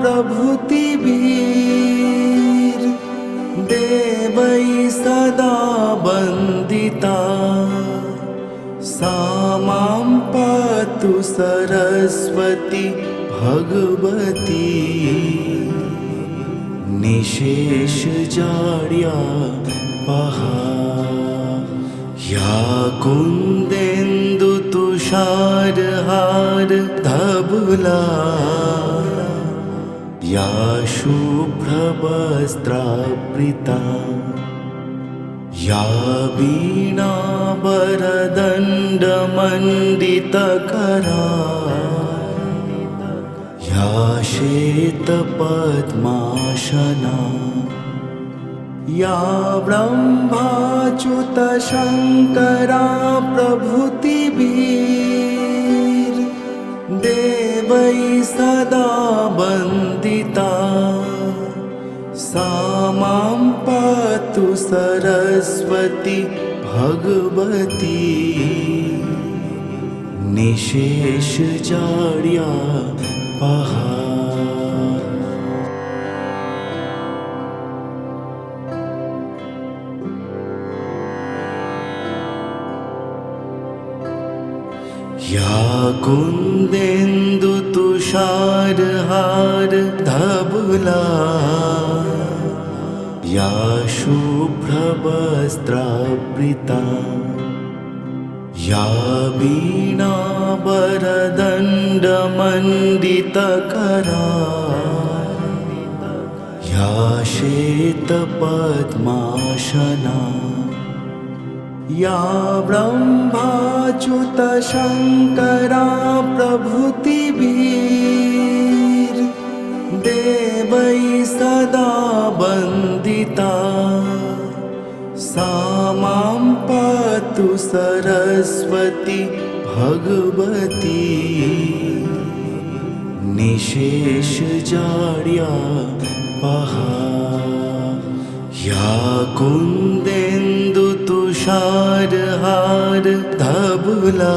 प्रभृतिभिर् देवै सदा वन्दिता सा मां पातु सरस्वती भगवती निशेषजाड्या पहा या कुन्देन्दुतुषारहार धवला या शुभ्रवस्त्रावृता या वीणावरदण्डमण्डितकरा या श्वेतपद्मासना या ब्रह्माच्युत शङ्करा प्रभृतिभिर् देवै सदा वन्दिता सा मां पातु सरस्वती भगवती निशेषजाड्या पहा या कुन्देन्दुतुषारहार धवला या शुभ्रवस्त्रावृता या वीणावरदण्डमण्डितकरा या श्वेतपद्मासना या ब्रह्माच्युत शङ्करा प्रभृतिभिर् देवै सदा वन्दिता सा मां पातु सरस्वती भगवती निशेषजाड्या पहा या कुन्देन्दुतुषारहार धवला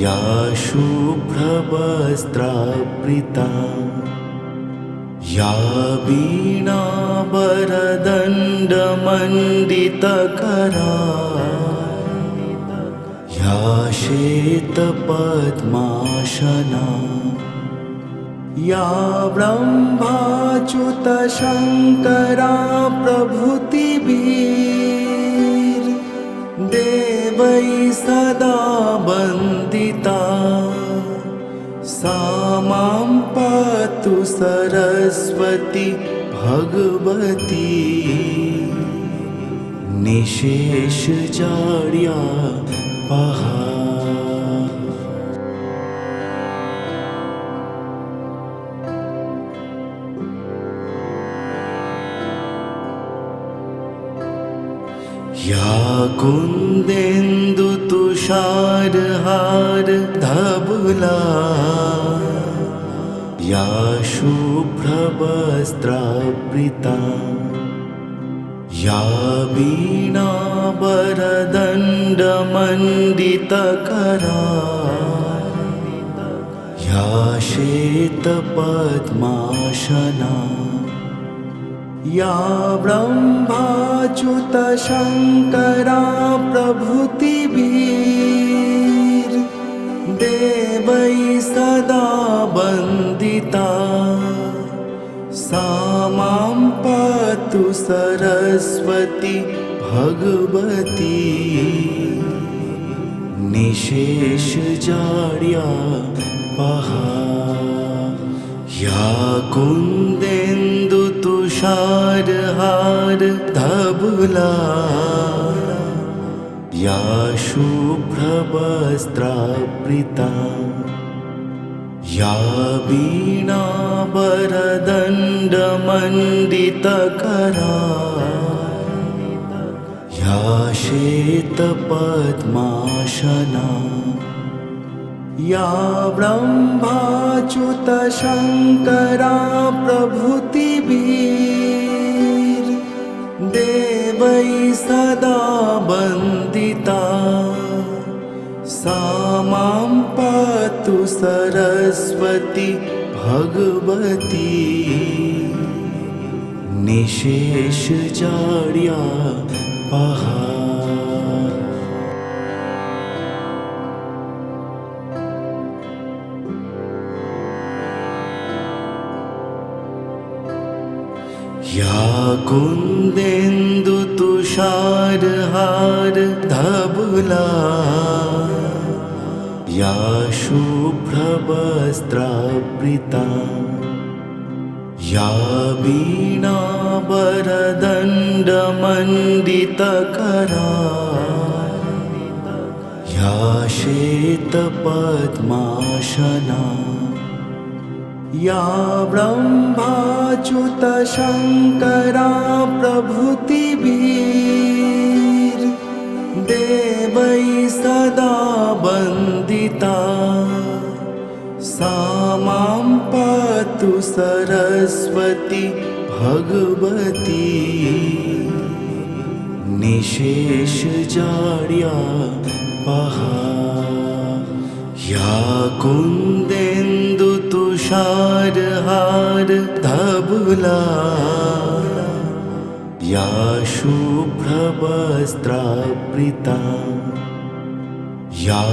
या शुभ्रवस्त्रावृता या वीणावरदण्डमण्डितकरा या श्वेतपद्मासना या ब्रह्माच्युत शङ्करा प्रभृतिभिर् देवै सदा वन्दिता सा मां पातु सरस्वती भगवती निशेषजाड्या पहा या कुन्देन्दुतुषारहार धवला या शुभ्रवस्त्रावृता या वीणावरदण्डमण्डितकरा या श्वेतपद्मासना या ब्रह्माच्युत शङ्करा प्रभृतिभिर् देवै सदा वन्दिता सा मां पातु सरस्वती भगवती निशेषजाड्या पहा या कुन्देन्दुतुषारहार धवला या शुभ्रवस्त्रावृता या वीणावरदण्डमण्डितकरा या श्वेतपद्मासना या ब्रह्माच्युत शङ्करा प्रभृतिभिर् देवै सदा वन्दिता सरस्वती भगवती निशेष जाड्या पहा। या कुन्देन्दु तुषारहार धवला या शुभ्रवस्त्रावृता या वीणावरदण्डमण्डितकरा या श्वेतपद्मासना या ब्रह्माच्युतशङ्करा प्रभृतिभिर् देवै सदा वन्दिता सा मां पातु सरस्वती भगवती निशेष जाड्या पहा। या कुन्देन्दु तुषारहार धवला या शुभ्रवस्त्रावृता या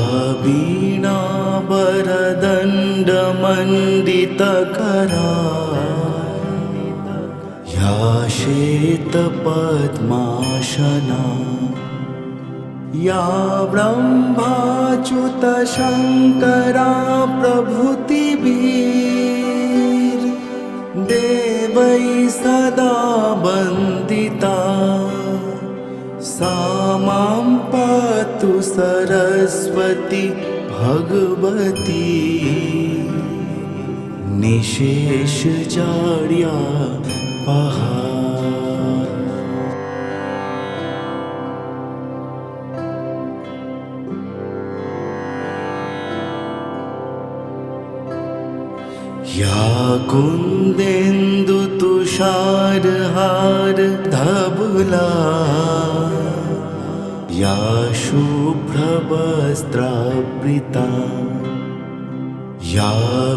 वीणावरदण्डमण्डितकरा या श्वेतपद्मासना या ब्रह्माच्युतशङ्करा प्रभृतिभिर् देवै सदा वन्दिता सा मां पातु सरस्वती भगवती निशेष जाड्या पहा। या कुन्देन्दु तुषारहार धवला या शुभ्रवस्त्रावृता या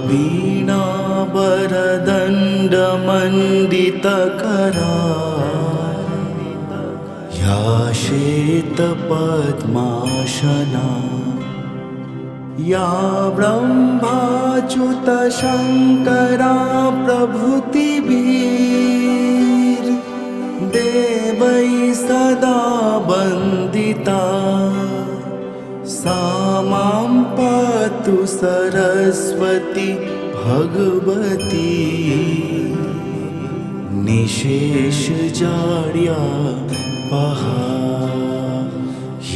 वीणावरदण्डमण्डितकरा या श्वेतपद्मासना या ब्रह्माच्युतशङ्करा प्रभृतिभिर् देवै सदा वन्दिता सा मां पातु सरस्वती भगवती निशेष जाड्या पहा।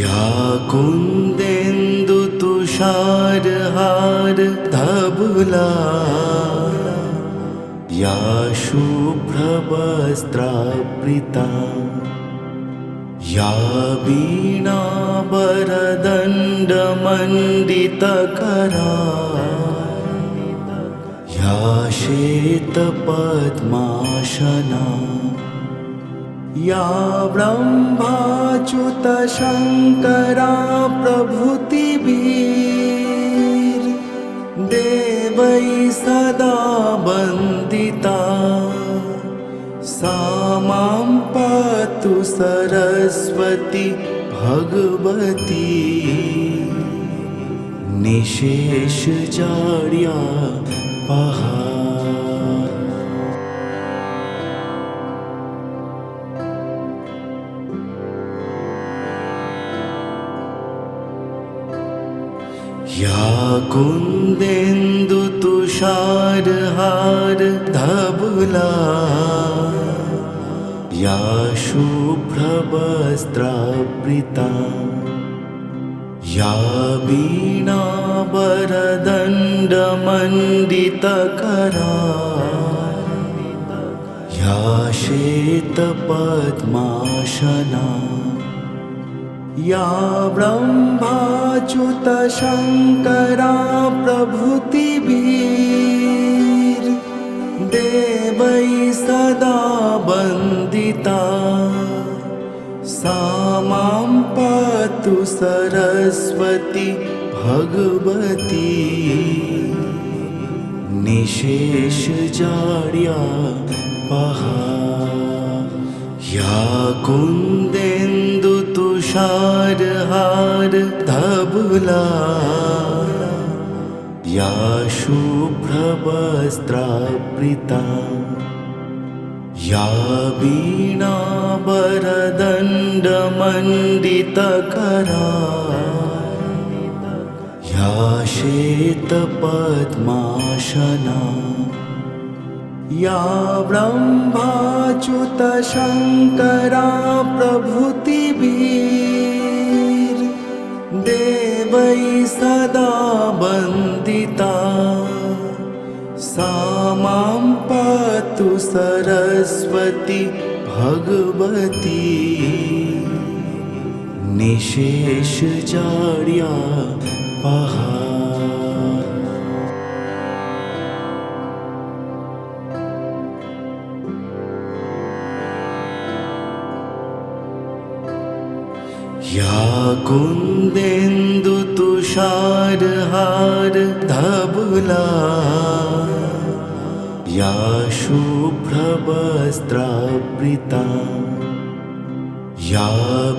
या कुन्देन्दु तुषारहार धवला या शुभ्रवस्त्रावृता या वीणावरदण्डमण्डितकरा या श्वेतपद्मासना या ब्रह्माच्युतशङ्करा प्रभृतिभिर् देवै सदा वन्दिता सा मां पातु सरस्वती भगवती निशेष जाड्या पहा। या कुन्देन्दु तुषारहार धवला या शुभ्रवस्त्रावृता या वीणावरदण्डमण्डितकरा या श्वेतपद्मासना या ब्रह्माच्युतशङ्करा प्रभृतिभिर् देवै सदा वन्दिता सा मां पातु सरस्वती भगवती निशेष जाड्या पहा या कुंदेन्दु तुषारहार धबला या शुभ्रवस्त्रावृता या वीणावरदण्डमण्डितकरा या श्वेतपद्मासना या ब्रह्माच्युतशङ्करा प्रभृतिभिर् देवैः सदा वन्दिता सा मां पातु सरस्वती भगवती निशेष जाड्या पहा या कुंदेन्दु तुषारहार धबला या शुभ्रवस्त्रावृता या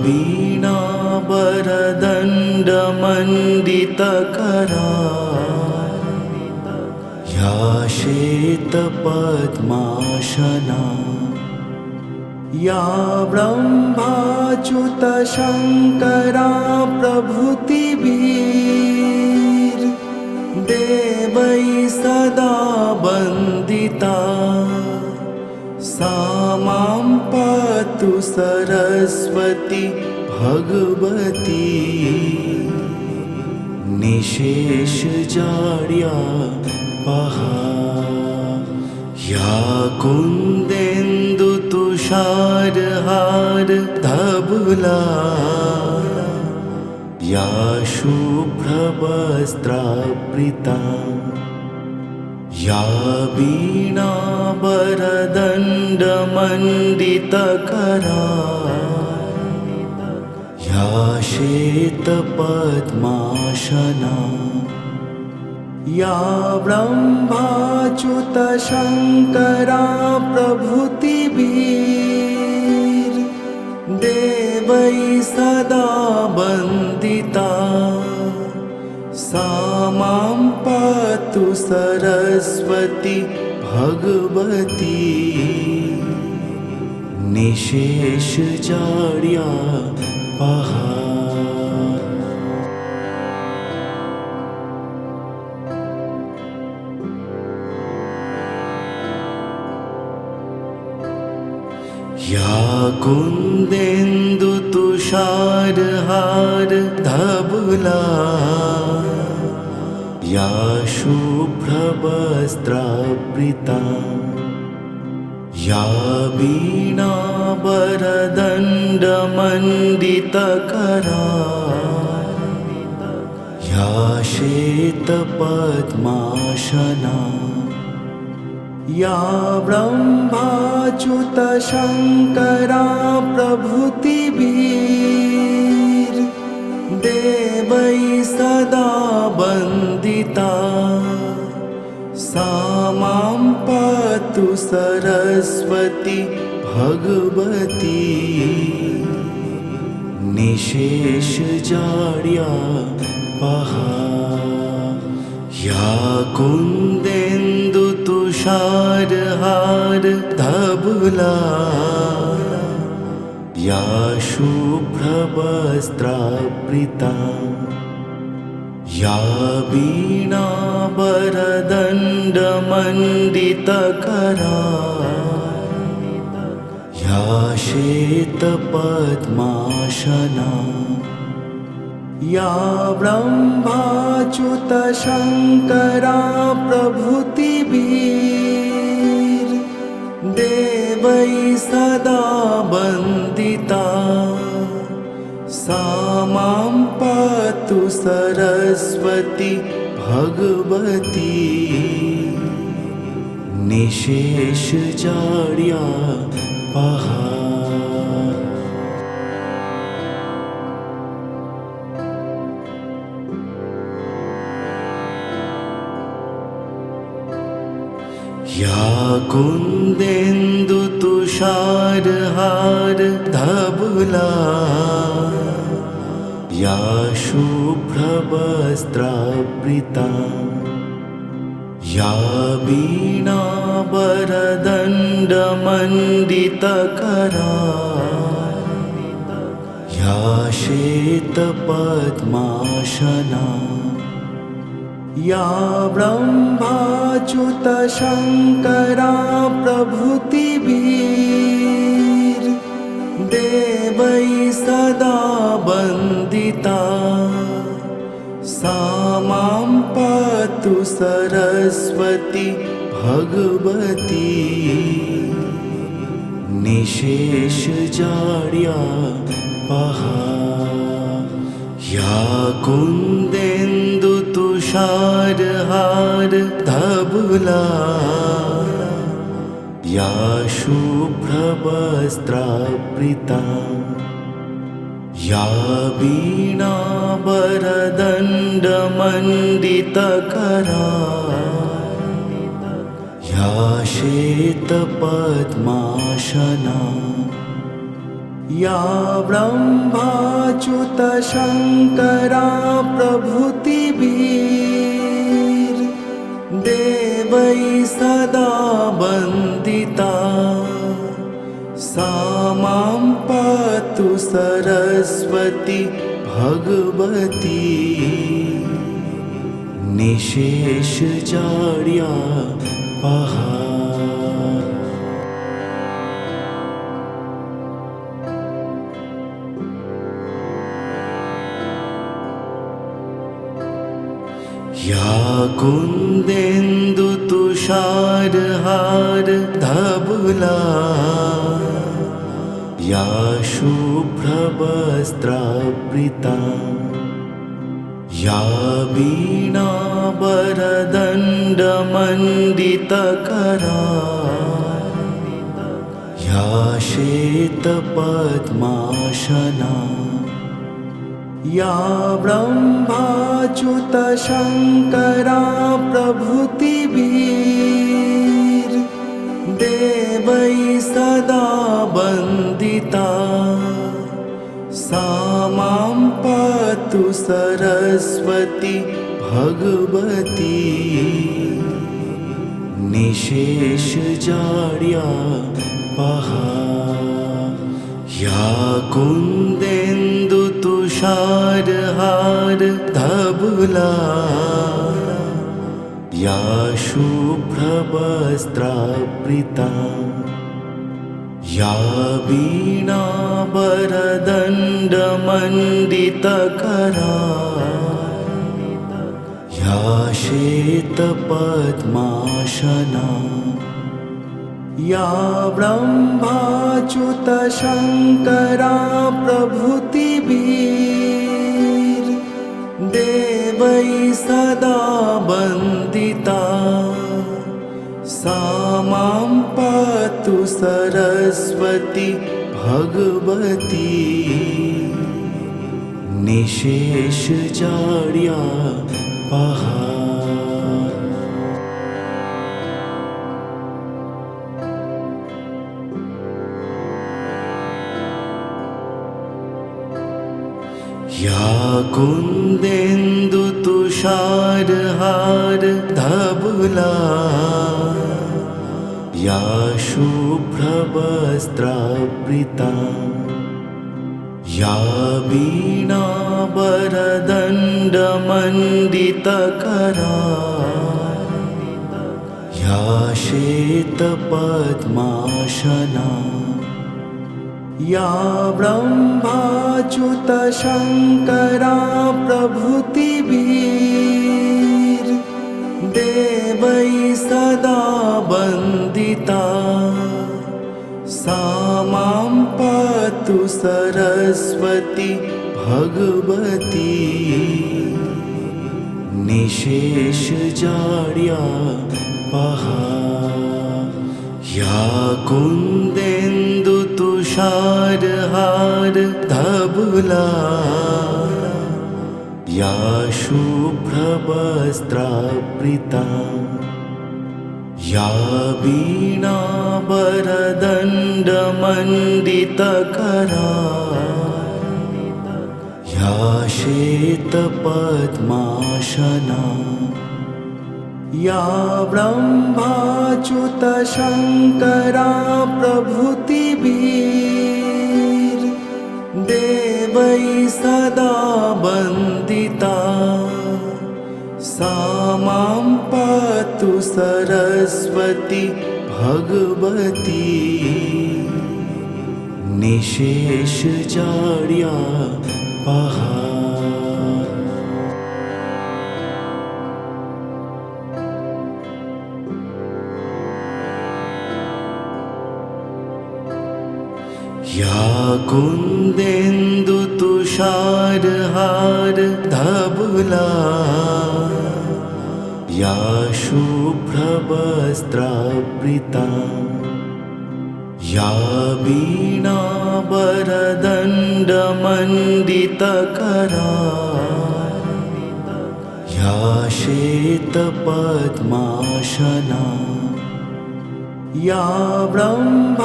वीणावरदण्डमण्डितकरा या श्वेतपद्मासना या ब्रह्माच्युतशङ्करा प्रभृतिभिर् देवैः सदा वन्दिता सा मां पातु सरस्वती भगवती निशेष जाड्या पहा या कुंदेन्दु तुषारहार धबला या शुभ्रवस्त्रावृता या वीणावरदण्डमण्डितकरा या श्वेतपद्मासना या ब्रह्माच्युतशङ्करा प्रभृतिभिर् देवैः सदा वन्दिता सा मां पातु सरस्वती भगवती निशेष जाड्या पहा या कुंदेन्दु तुषारहार धबला या शुभ्रवस्त्रावृता या वीणावरदण्डमण्डितकरा या श्वेतपद्मासना या ब्रह्माच्युतशङ्करा प्रभृतिभिर् देवैः सदा वन्दिता सा मां पातु सरस्वती भगवती निशेष जाड्या पहा या कुंदेन्दु तुषारहार धबला या शुभ्रवस्त्रावृता या वीणावरदण्डमण्डितकरा या श्वेतपद्मासना या ब्रह्माच्युतशङ्करा प्रभृतिभिर् देवैः सदा वन्दिता सा मां पातु सरस्वती भगवती निशेष जाड्या पहा या कुन्देन्दुतुषारहार धवला या शुभ्रवस्त्रावृता या वीणावरदण्डमण्डितकरा या श्वेतपद्मासना या ब्रह्माच्युतशङ्करा प्रभृतिभिर् देवैः सदा वन्दिता सा मां पातु सरस्वती भगवती निशेषजाड्यापहा या कुन्देन्दुतुषारहार धवला या शुभ्रवस्त्रावृता या वीणावरदण्डमण्डितकरा या श्वेतपद्मासना या ब्रह्माच्युतशङ्करा प्रभृतिभिर् देवैः सदा वन्दिता सा मां पातु सरस्वती भगवती निशेषजाड्यापहा या कुन्देन्दुतुषारहार धवला या शुभ्रवस्त्रावृता या वीणावरदण्डमण्डितकरा या श्वेतपद्मासना या ब्रह्माच्युतशङ्करा प्रभृतिभिर् देवैः सदा वन्दिता सा मां पातु सरस्वती भगवती निशेषजाड्यापहा या कुन्देन्दुतुषारहार धवला या शुभ्रवस्त्रावृता या वीणावरदण्डमण्डितकरा या श्वेतपद्मासना या ब्रह्माच्युतशङ्करा प्रभृतिभिर् देवैः सदा वन्दिता सा मां पातु सरस्वती भगवती निशेषजाड्यापहा या कुन्देन्दुतुषारहार धवला या शुभ्रवस्त्रावृता या वीणावरदण्डमण्डितकरा या श्वेतपद्मासना या ब्रह्माच्युतशङ्करा प्रभृतिभिर् देवैः सदा वन्दिता सा मां पातु सरस्वती भगवती निशेषजाड्यापहा या कुन्देन्दुतुषारहार धवला या शुभ्रवस्त्रावृता या वीणावरदण्डमण्डितकरा या श्वेतपद्मासना या ब्रह्माच्युतशङ्करा प्रभृतिभिर् देवैः सदा वन्दिता सा मां पातु सरस्वती भगवती निशेषजाड्यापहा। या कुन्देन्दुतुषारहारधवला या शुभ्रवस्त्रावृता या वीणावरदण्डमण्डितकरा या श्वेतपद्मासना या ब्रह्माच्युतशङ्करा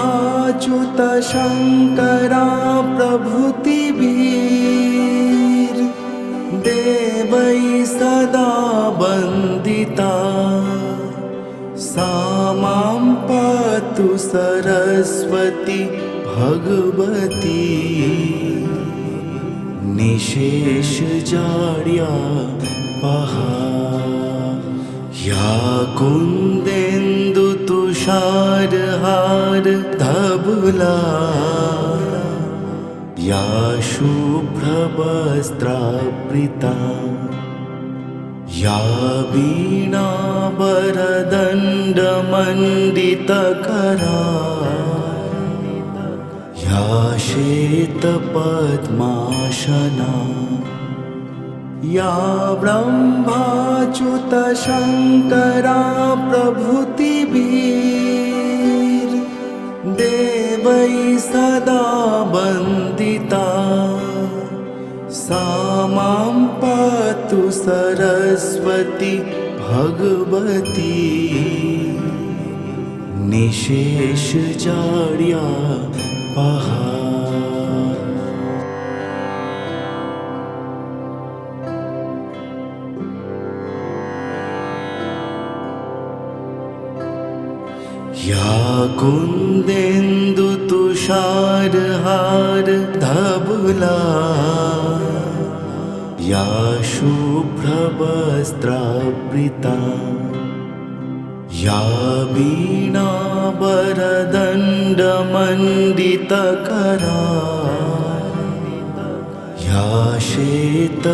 प्रभृतिभिर् देवैः सदा वन्दिता सा मां पातु सरस्वती भगवती निशेषजाड्यापहा। या कुन्देन्दुतुषारहारधवला या शुभ्रवस्त्रावृता या वीणावरदण्डमण्डितकरा या श्वेतपद्मासना या ब्रह्माच्युतशङ्करा प्रभृतिभिर् देवैः सदा वन्दिता सा मां पातु सरस्वती भगवती निशेषजाड्यापहा। या कुन्देन्दुतुषारहारधवला या शुभ्रवस्त्रावृता या वीणावरदण्डमण्डितकरा या श्वेतपद्मासना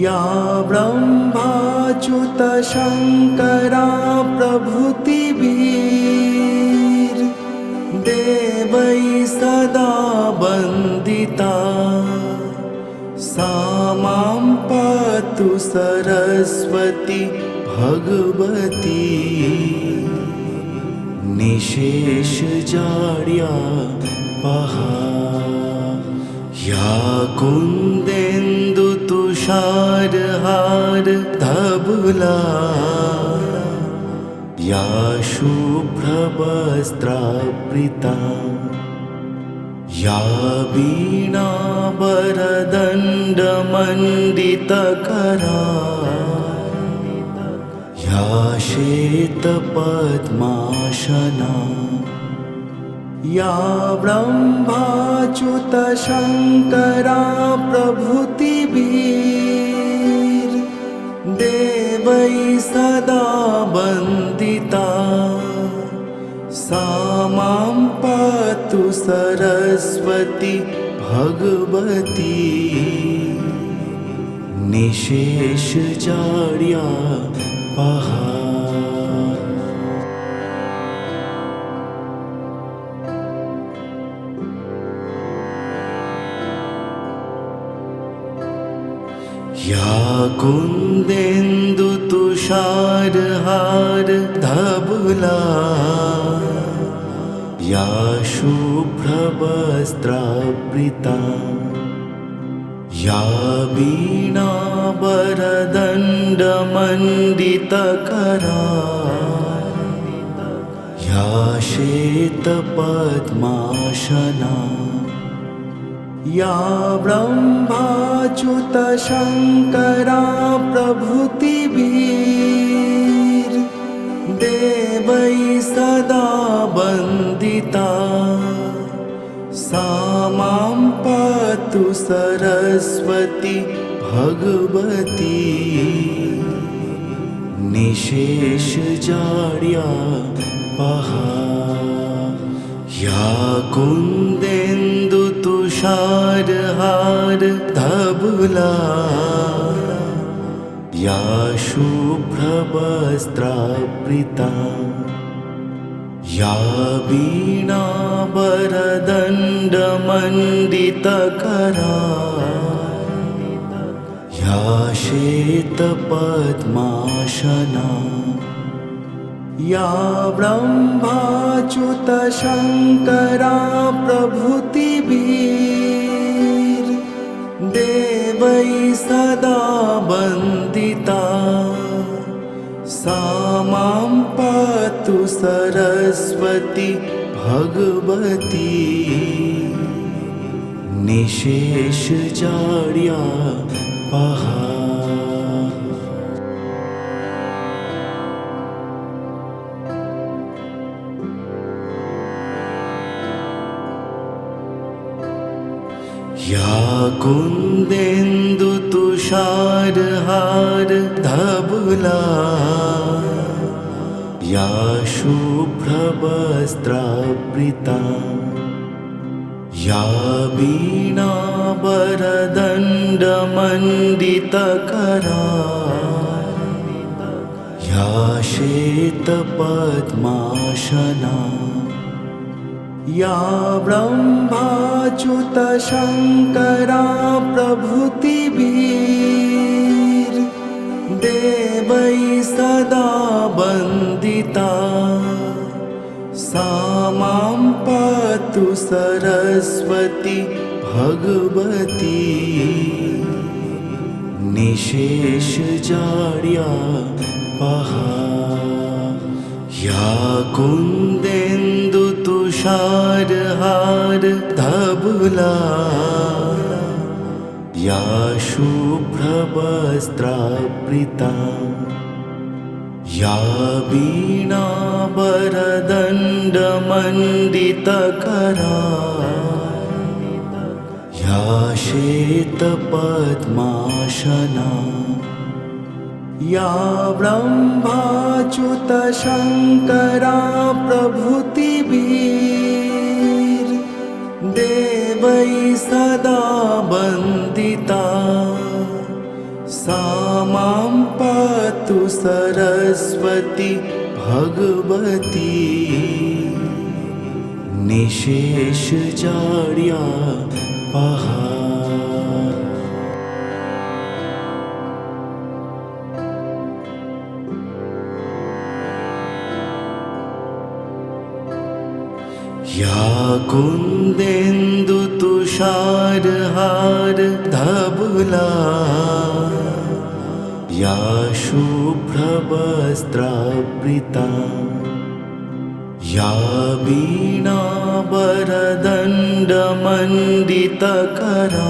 या ब्रह्माच्युतशङ्करा प्रभृतिभिर् देवैः सदा वन्दिता सा मां पातु सरस्वती भगवती निशेषजाड्यापहा। या कुन्देन्दुतुषारहारधवला या शुभ्रवस्त्रावृता या वीणावरदण्डमण्डितकरा या श्वेतपद्मासना या ब्रह्माच्युतशङ्करा प्रभृतिभिर् देवैः सदा वन्दिता सा मां पातु सरस्वती भगवती निशेषजाड्यापहा। या कुन्देन्दुतुषारहारधवला या शुभ्रवस्त्रावृता या वीणावरदण्डमण्डितकरा वीणावरदण्डमण्डितकरा या श्वेतपद्मासना या ब्रह्माच्युतशङ्करा प्रभृतिभिर्देवैः सदा वन्दिता सा मां पातु सरस्वती भगवती निशेषजाड्यापहा या कुन्देन्दुतुषारहारधवला या शुभ्रवस्त्रावृता या वीणावरदण्डमण्डितकरा या श्वेतपद्मासना या ब्रह्माच्युतशङ्करा प्रभृतिभिर्देवैः सदा वन्दिता सा मां पातु सरस्वती भगवती निशेषजाड्यापहा या कुन्देन्दुतुषारहारधवला या शुभ्रवस्त्रावृता या वीणावरदण्डमण्डितकरा या श्वेतपद्मासना या ब्रह्माच्युतशङ्करा प्रभृतिभिर्देवैः सदा वन्दिता सा मां पातु सरस्वती भगवती निशेषजाड्यापहा या कुन्देन्दुतुषारहारधवला या शुभ्रवस्त्रावृता या वीणावरदण्डमण्डितकरा या श्वेतपद्मासना या ब्रह्माच्युतशङ्करा प्रभृतिभिर्देवैः सदा वन्दिता सा मां पातु सरस्वती भगवती निशेषजाड्यापहा या कुन्देन्दुतुषारहारधवला या शुभ्रवस्त्रावृता या वीणावरदण्डमण्डितकरा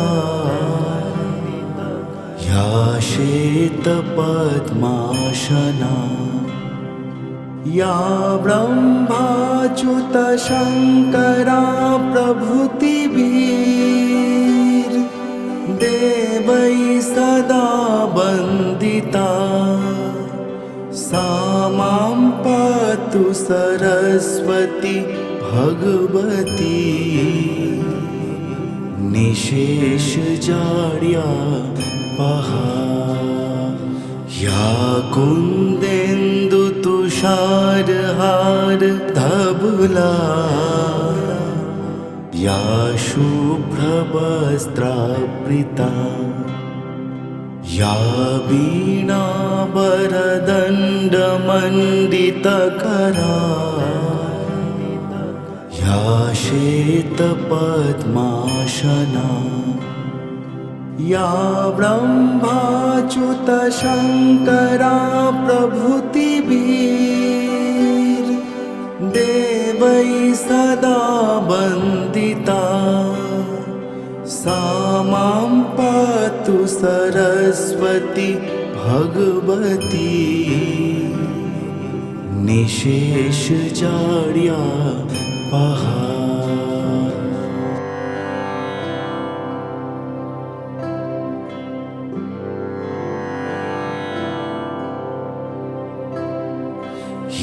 या श्वेतपद्मासना या ब्रह्माच्युतशङ्करा प्रभृतिभिर्देवैः सदा वन्दिता सा मां पातु सरस्वती भगवती निशेषजाड्यापहा या कुन्देन्दुतुषारहारधवला या शुभ्रवस्त्रावृता या वीणावरदण्डमण्डितकरा या श्वेतपद्मासना या ब्रह्माच्युतशङ्करा प्रभृतिभिर् देवै सदा वन्दिता सा मां पातु सरस्वती भगवती निशेषजाड्यापहा।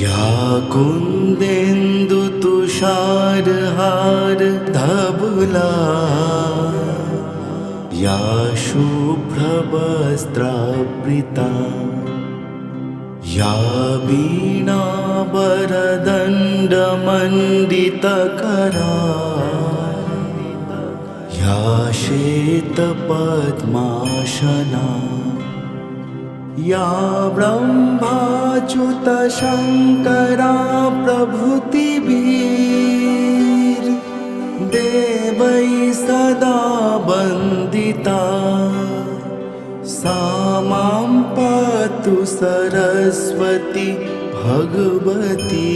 या कुन्देन्दुतुषारहारधवला या शुभ्रवस्त्रावृता या वीणावरदण्डमण्डितकरा या श्वेतपद्मासना या ब्रह्माच्युतशङ्करा प्रभृतिभिर् देवै सदा वन्दिता सा मां पातु सरस्वती भगवती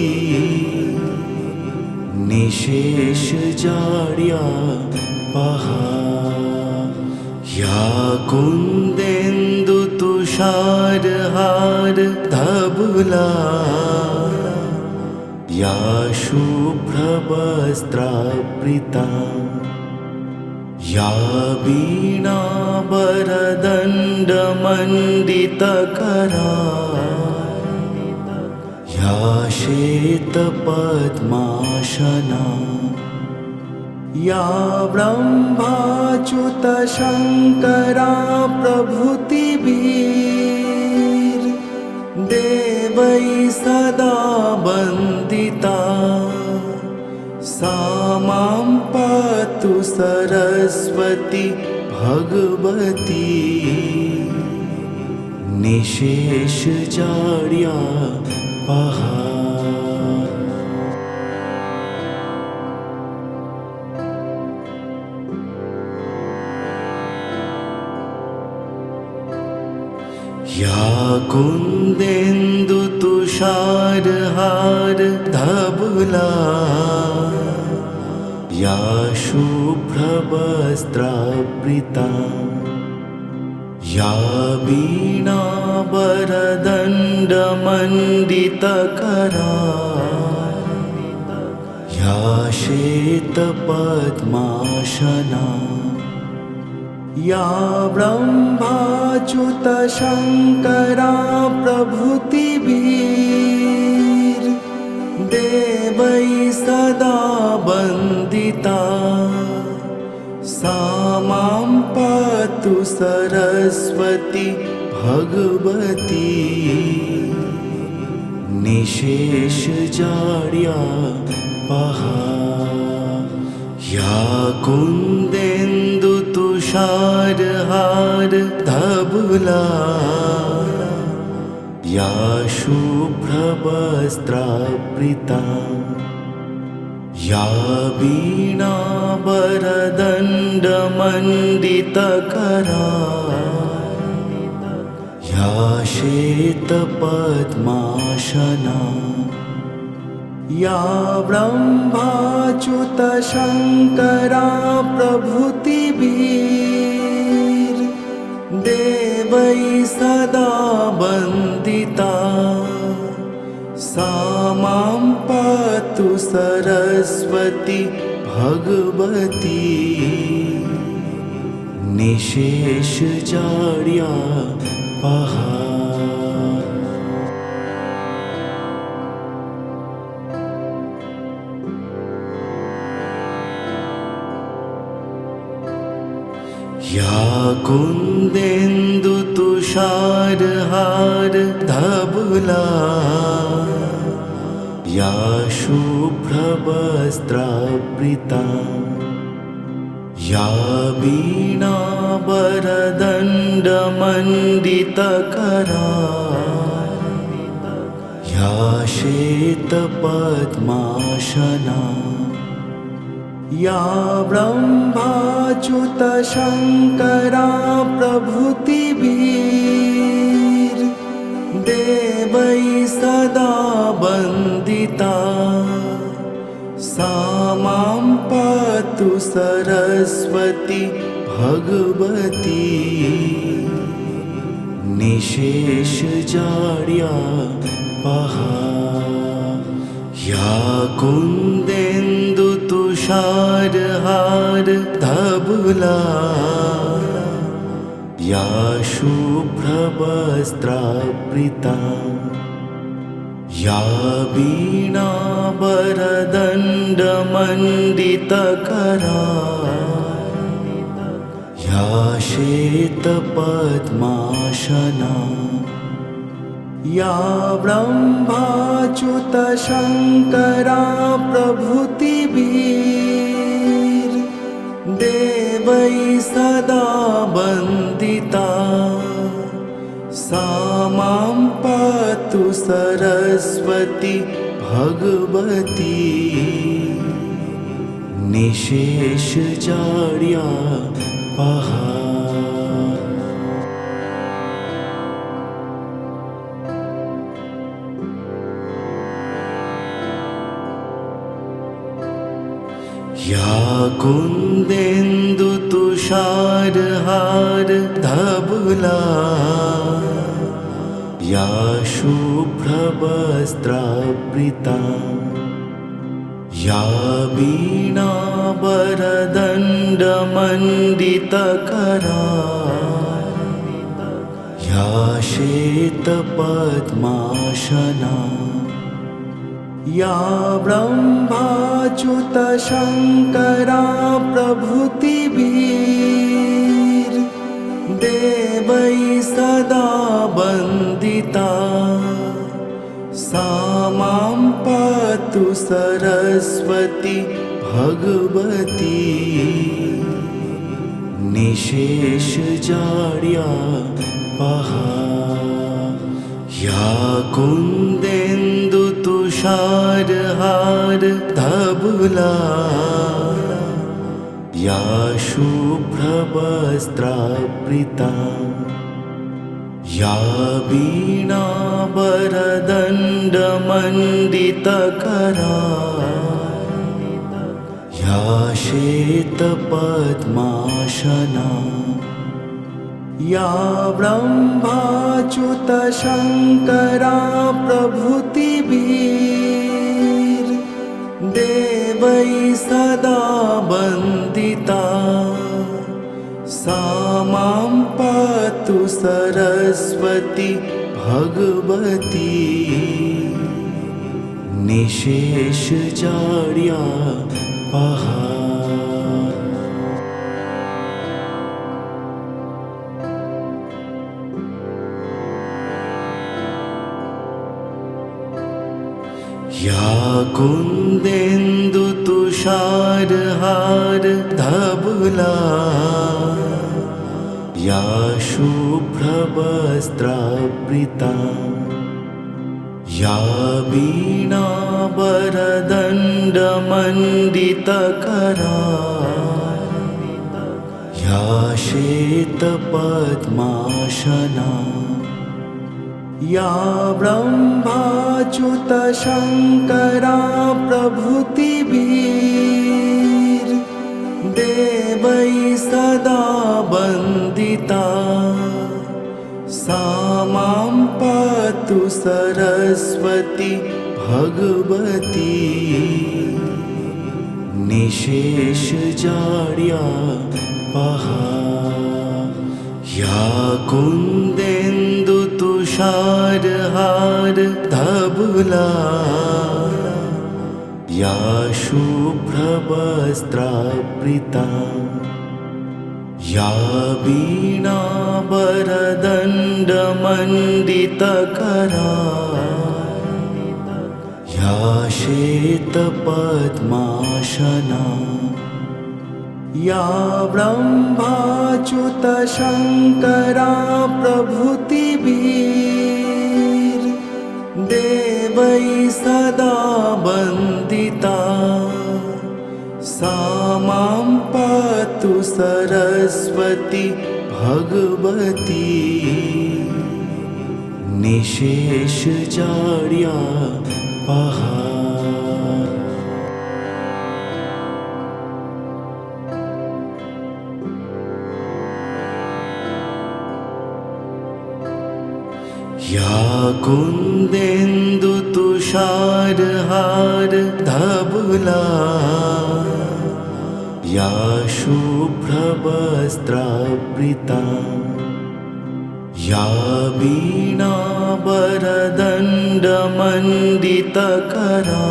निशेषजाड्यापहा। या कुन्देन्दुतुषारहारधवला या शुभ्रवस्त्रावृता या वीणावरदण्डमण्डितकरा या श्वेतपद्मासना या ब्रह्माच्युतशङ्करा प्रभृतिभिर् देवै सदा वन्दिता सा मां पातु सरस्वती भगवती निशेषजाड्यापहा। या कुन्देन्दुतुषारहारधवला या शुभ्रवस्त्रावृता या वीणावरदण्डमण्डितकरा या श्वेतपद्मासना या ब्रह्माच्युतशङ्करा प्रभृतिभिर् देवै सदा वन्दिता सा मां पातु सरस्वती भगवती निशेषजाड्यापहा। या कुन्देन्दुतुषारहारधवला या शुभ्रवस्त्रावृता या वीणावरदण्डमण्डितकरा या श्वेतपद्मासना या ब्रह्माच्युतशङ्करा प्रभृतिभिर् देवै सदा वन्दिता सा मां पातु सरस्वती भगवती निशेषजाड्यापहा। या कुन्देन्दुतुषारहारधवला या शुभ्रवस्त्रावृता या वीणावरदण्डमण्डितकरा या श्वेतपद्मासना या ब्रह्माच्युतशङ्करा सरस्वती भगवती निशेष जाड्या पहा या कुंदेन्दु तुषारहार धबुला या शुभ्रवस्त्रावृता या वीणावरदण्डमण्डितकरा या श्वेतपद्मासना या ब्रह्माच्युतशङ्करा प्रभृतिभिः देवैः सदा वन्दिता सा मां पातु सरस्वती भगवती निशेष जाड्या पहा या कुंदेन्दु तुषारहार धबुला या शुभ्रवस्त्रावृता या वीणावरदण्डमण्डितकरा या श्वेतपद्मासना या ब्रह्माच्युतशङ्करा प्रभृतिभिः देवैः सदा वन्दिता सा मां पातु सरस्वती भगवती निशेष जाड्या पहा या कुंदेन्दु तुषारहार धबुला या शुभ्रवस्त्रावृता या वीणावरदण्डमण्डितकरा या श्वेतपद्मासना या ब्रह्माच्युतशङ्करा प्रभृतिभिः देवैः सदा वन्दिता सा मां पातु सरस्वती भगवती निशेष जाड्या पहा या कुंदेन्दु तुषारहार धबुला या शुभ्रवस्त्रावृता या वीणावरदण्डमण्डितकरा या श्वेतपद्मासना या ब्रह्माच्युतशङ्करा प्रभृतिभिः देवैः सदा वन्दिता सा मां पातु सरस्वती भगवती निशेष जाड्या पहा या कुंदेन्दु तुषारहार धबुला या शुभ्रवस्त्रावृता या वीणावरदण्डमण्डितकरा या श्वेतपद्मासना या ब्रह्माच्युतशङ्करा प्रभृतिभिः देवैः सदा वन्दिता सा मां पातु सरस्वती भगवती निशेष जाड्या पहा या कुन्देन्दुतुषारहार धवला या शुभ्रवस्त्रावृता या वीणावरदण्डमण्डितकरा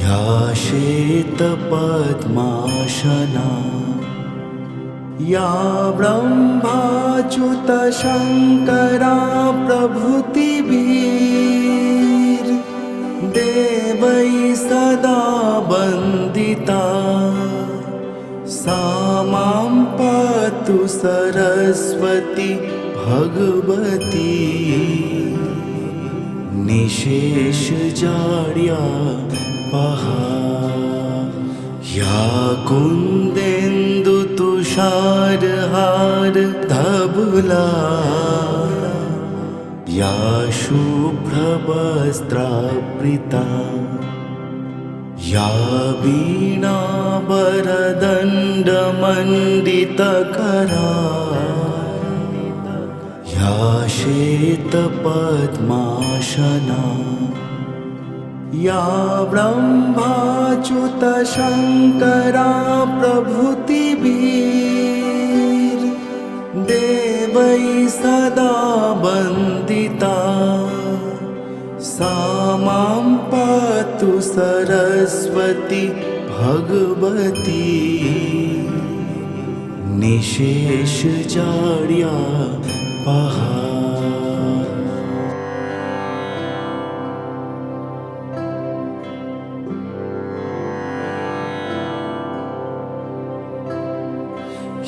या श्वेतपद्मासना या ब्रह्माच्युतशङ्करा प्रभृतिभिर् देवैः सदा वन्दिता सा मां पातु सरस्वती भगवती निशेषजाड्यापहा या कुन्देन्दुतुषारहार धवला या शुभ्रवस्त्रावृता या वीणावरदण्डमण्डितकरा या श्वेतपद्मासना या ब्रह्माच्युतशङ्करा प्रभृतिभिर् देवैः सदा वन्दिता सा मां पातु सरस्वती भगवती निशेषजाड्यापहा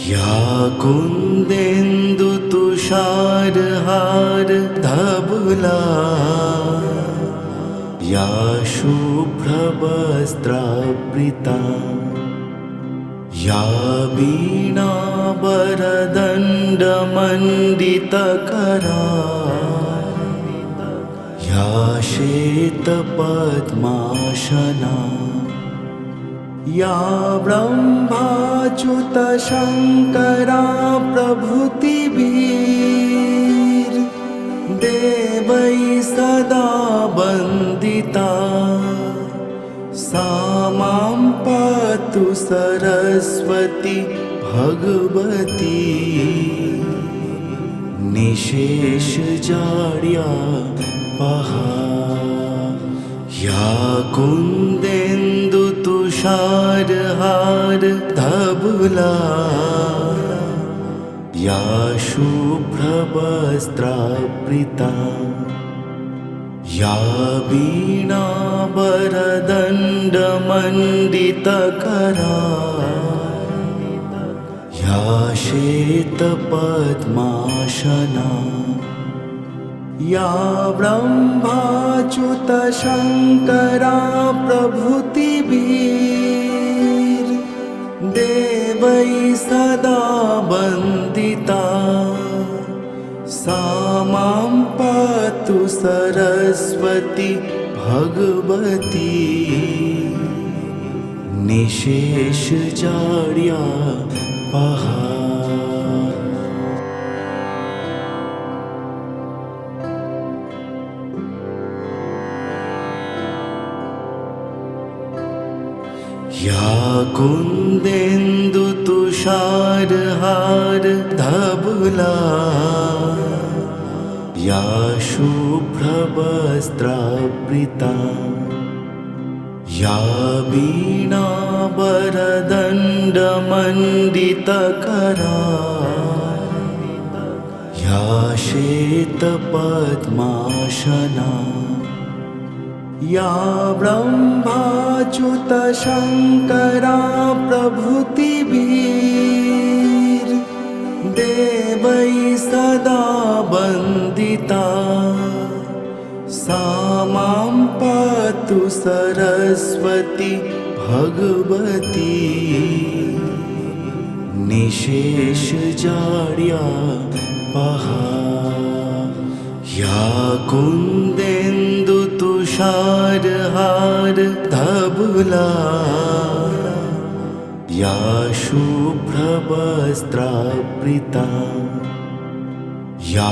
या कुन्देन्दुतुषारहार धवला या शुभ्रवस्त्रावृता या वीणावरदण्डमण्डितकरा या श्वेतपद्मासना या ब्रह्माच्युतशङ्करा प्रभृतिभिर् देवैः सदा वन्दिता सा मां पातु सरस्वती भगवती निशेषजाड्यापहा या कुन्देन्दुतुषारहार धवला या शुभ्रवस्त्रावृता या वीणावरदण्डमण्डितकरा या श्वेतपद्मासना या ब्रह्माच्युतशङ्करा प्रभृतिभिर् देवैः सदा वन्दिता सा मां पातु सरस्वती भगवती निशेषजाड्यापहा या कुन्देन्दुतुषारहार धवला या शुभ्रवस्त्रावृता या वीणावरदण्डमण्डितकरा या श्वेतपद्मासना या ब्रह्माच्युतशङ्करा प्रभृतिभिर् देवैः सदा वन्दिता सा मां पातु सरस्वती भगवती निशेषजाड्यापहा या कुन्देन्दुतुषारहार धवला या शुभ्रवस्त्रावृता या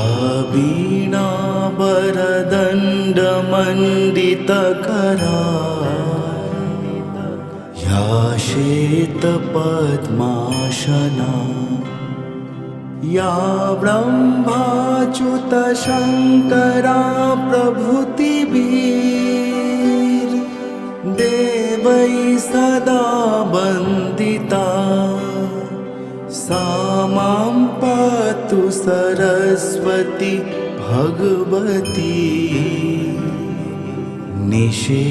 वीणावरदण्डमण्डितकरा या श्वेतपद्मासना या ब्रह्माच्युतशङ्करा प्रभृतिभिर् देवैः सदा वन्दिता सा मां पातु सरस्वती भगवती निशेषजाड्यापहा।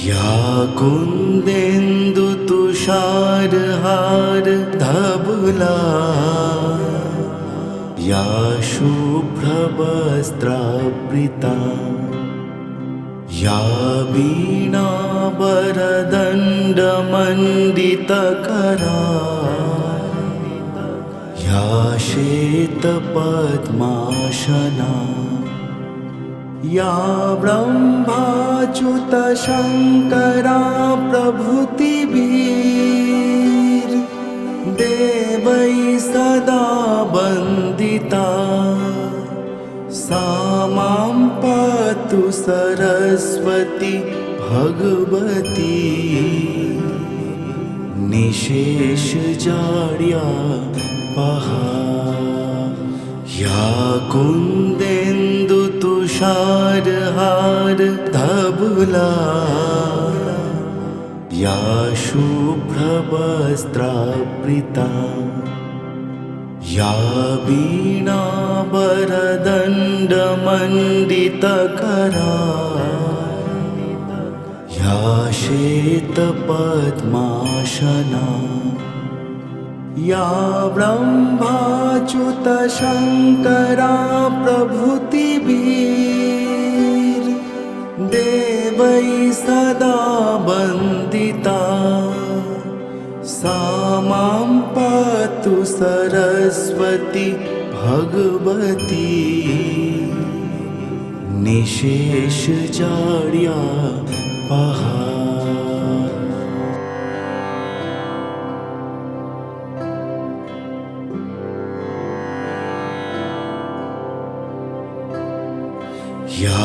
या कुन्देन्दुतुषारहारधवला या शुभ्रवस्त्रावृता या वीणावरदण्डमण्डितकरा या श्वेतपद्मासना या ब्रह्माच्युतशङ्करा प्रभृतिभिर् देवैः सदा वन्दिता सा मां पातु सरस्वती भगवती निशेषजाड्यापहा। या कुन्देन्दुतुषारहारधवला या शुभ्रवस्त्रावृता या वीणावरदण्डमण्डितकरा या श्वेतपद्मासना या ब्रह्माच्युतशङ्करा प्रभृतिभिर् देवैः सदा वन्दिता सा मां पातु सरस्वती भगवती निशेषजाड्यापहा। या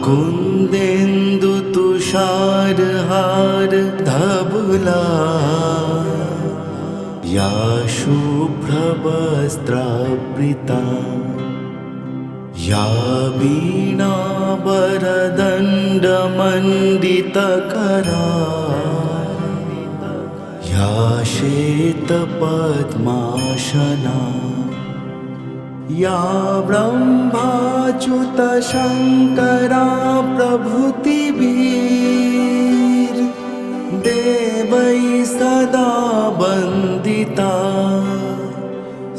कुन्देन्दुतुषारहारधवला या शुभ्रवस्त्रावृता या वीणावरदण्डमण्डितकरा या श्वेतपद्मासना या ब्रह्माच्युतशङ्करा प्रभृतिभिर् देवैः सदा वन्दिता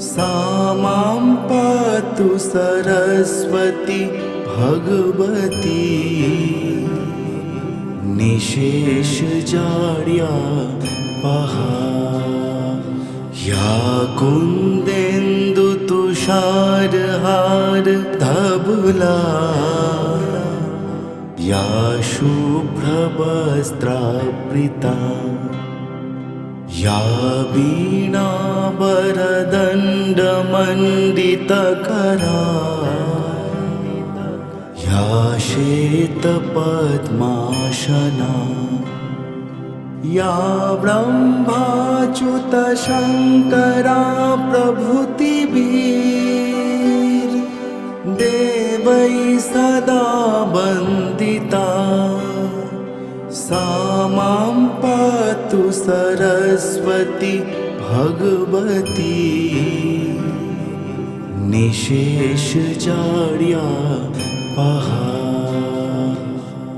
सा मां पातु सरस्वती भगवती निशेषजाड्यापहा। या कुन्देन्दुतुषारहारधवला या शुभ्रवस्त्रावृता या वीणावरदण्डमण्डितकरा या श्वेतपद्मासना या ब्रह्माच्युतशङ्करा प्रभृतिभिर् देवैः सदा वन्दिता सा मां पातु सरस्वती भगवती निशेषजाड्यापहा।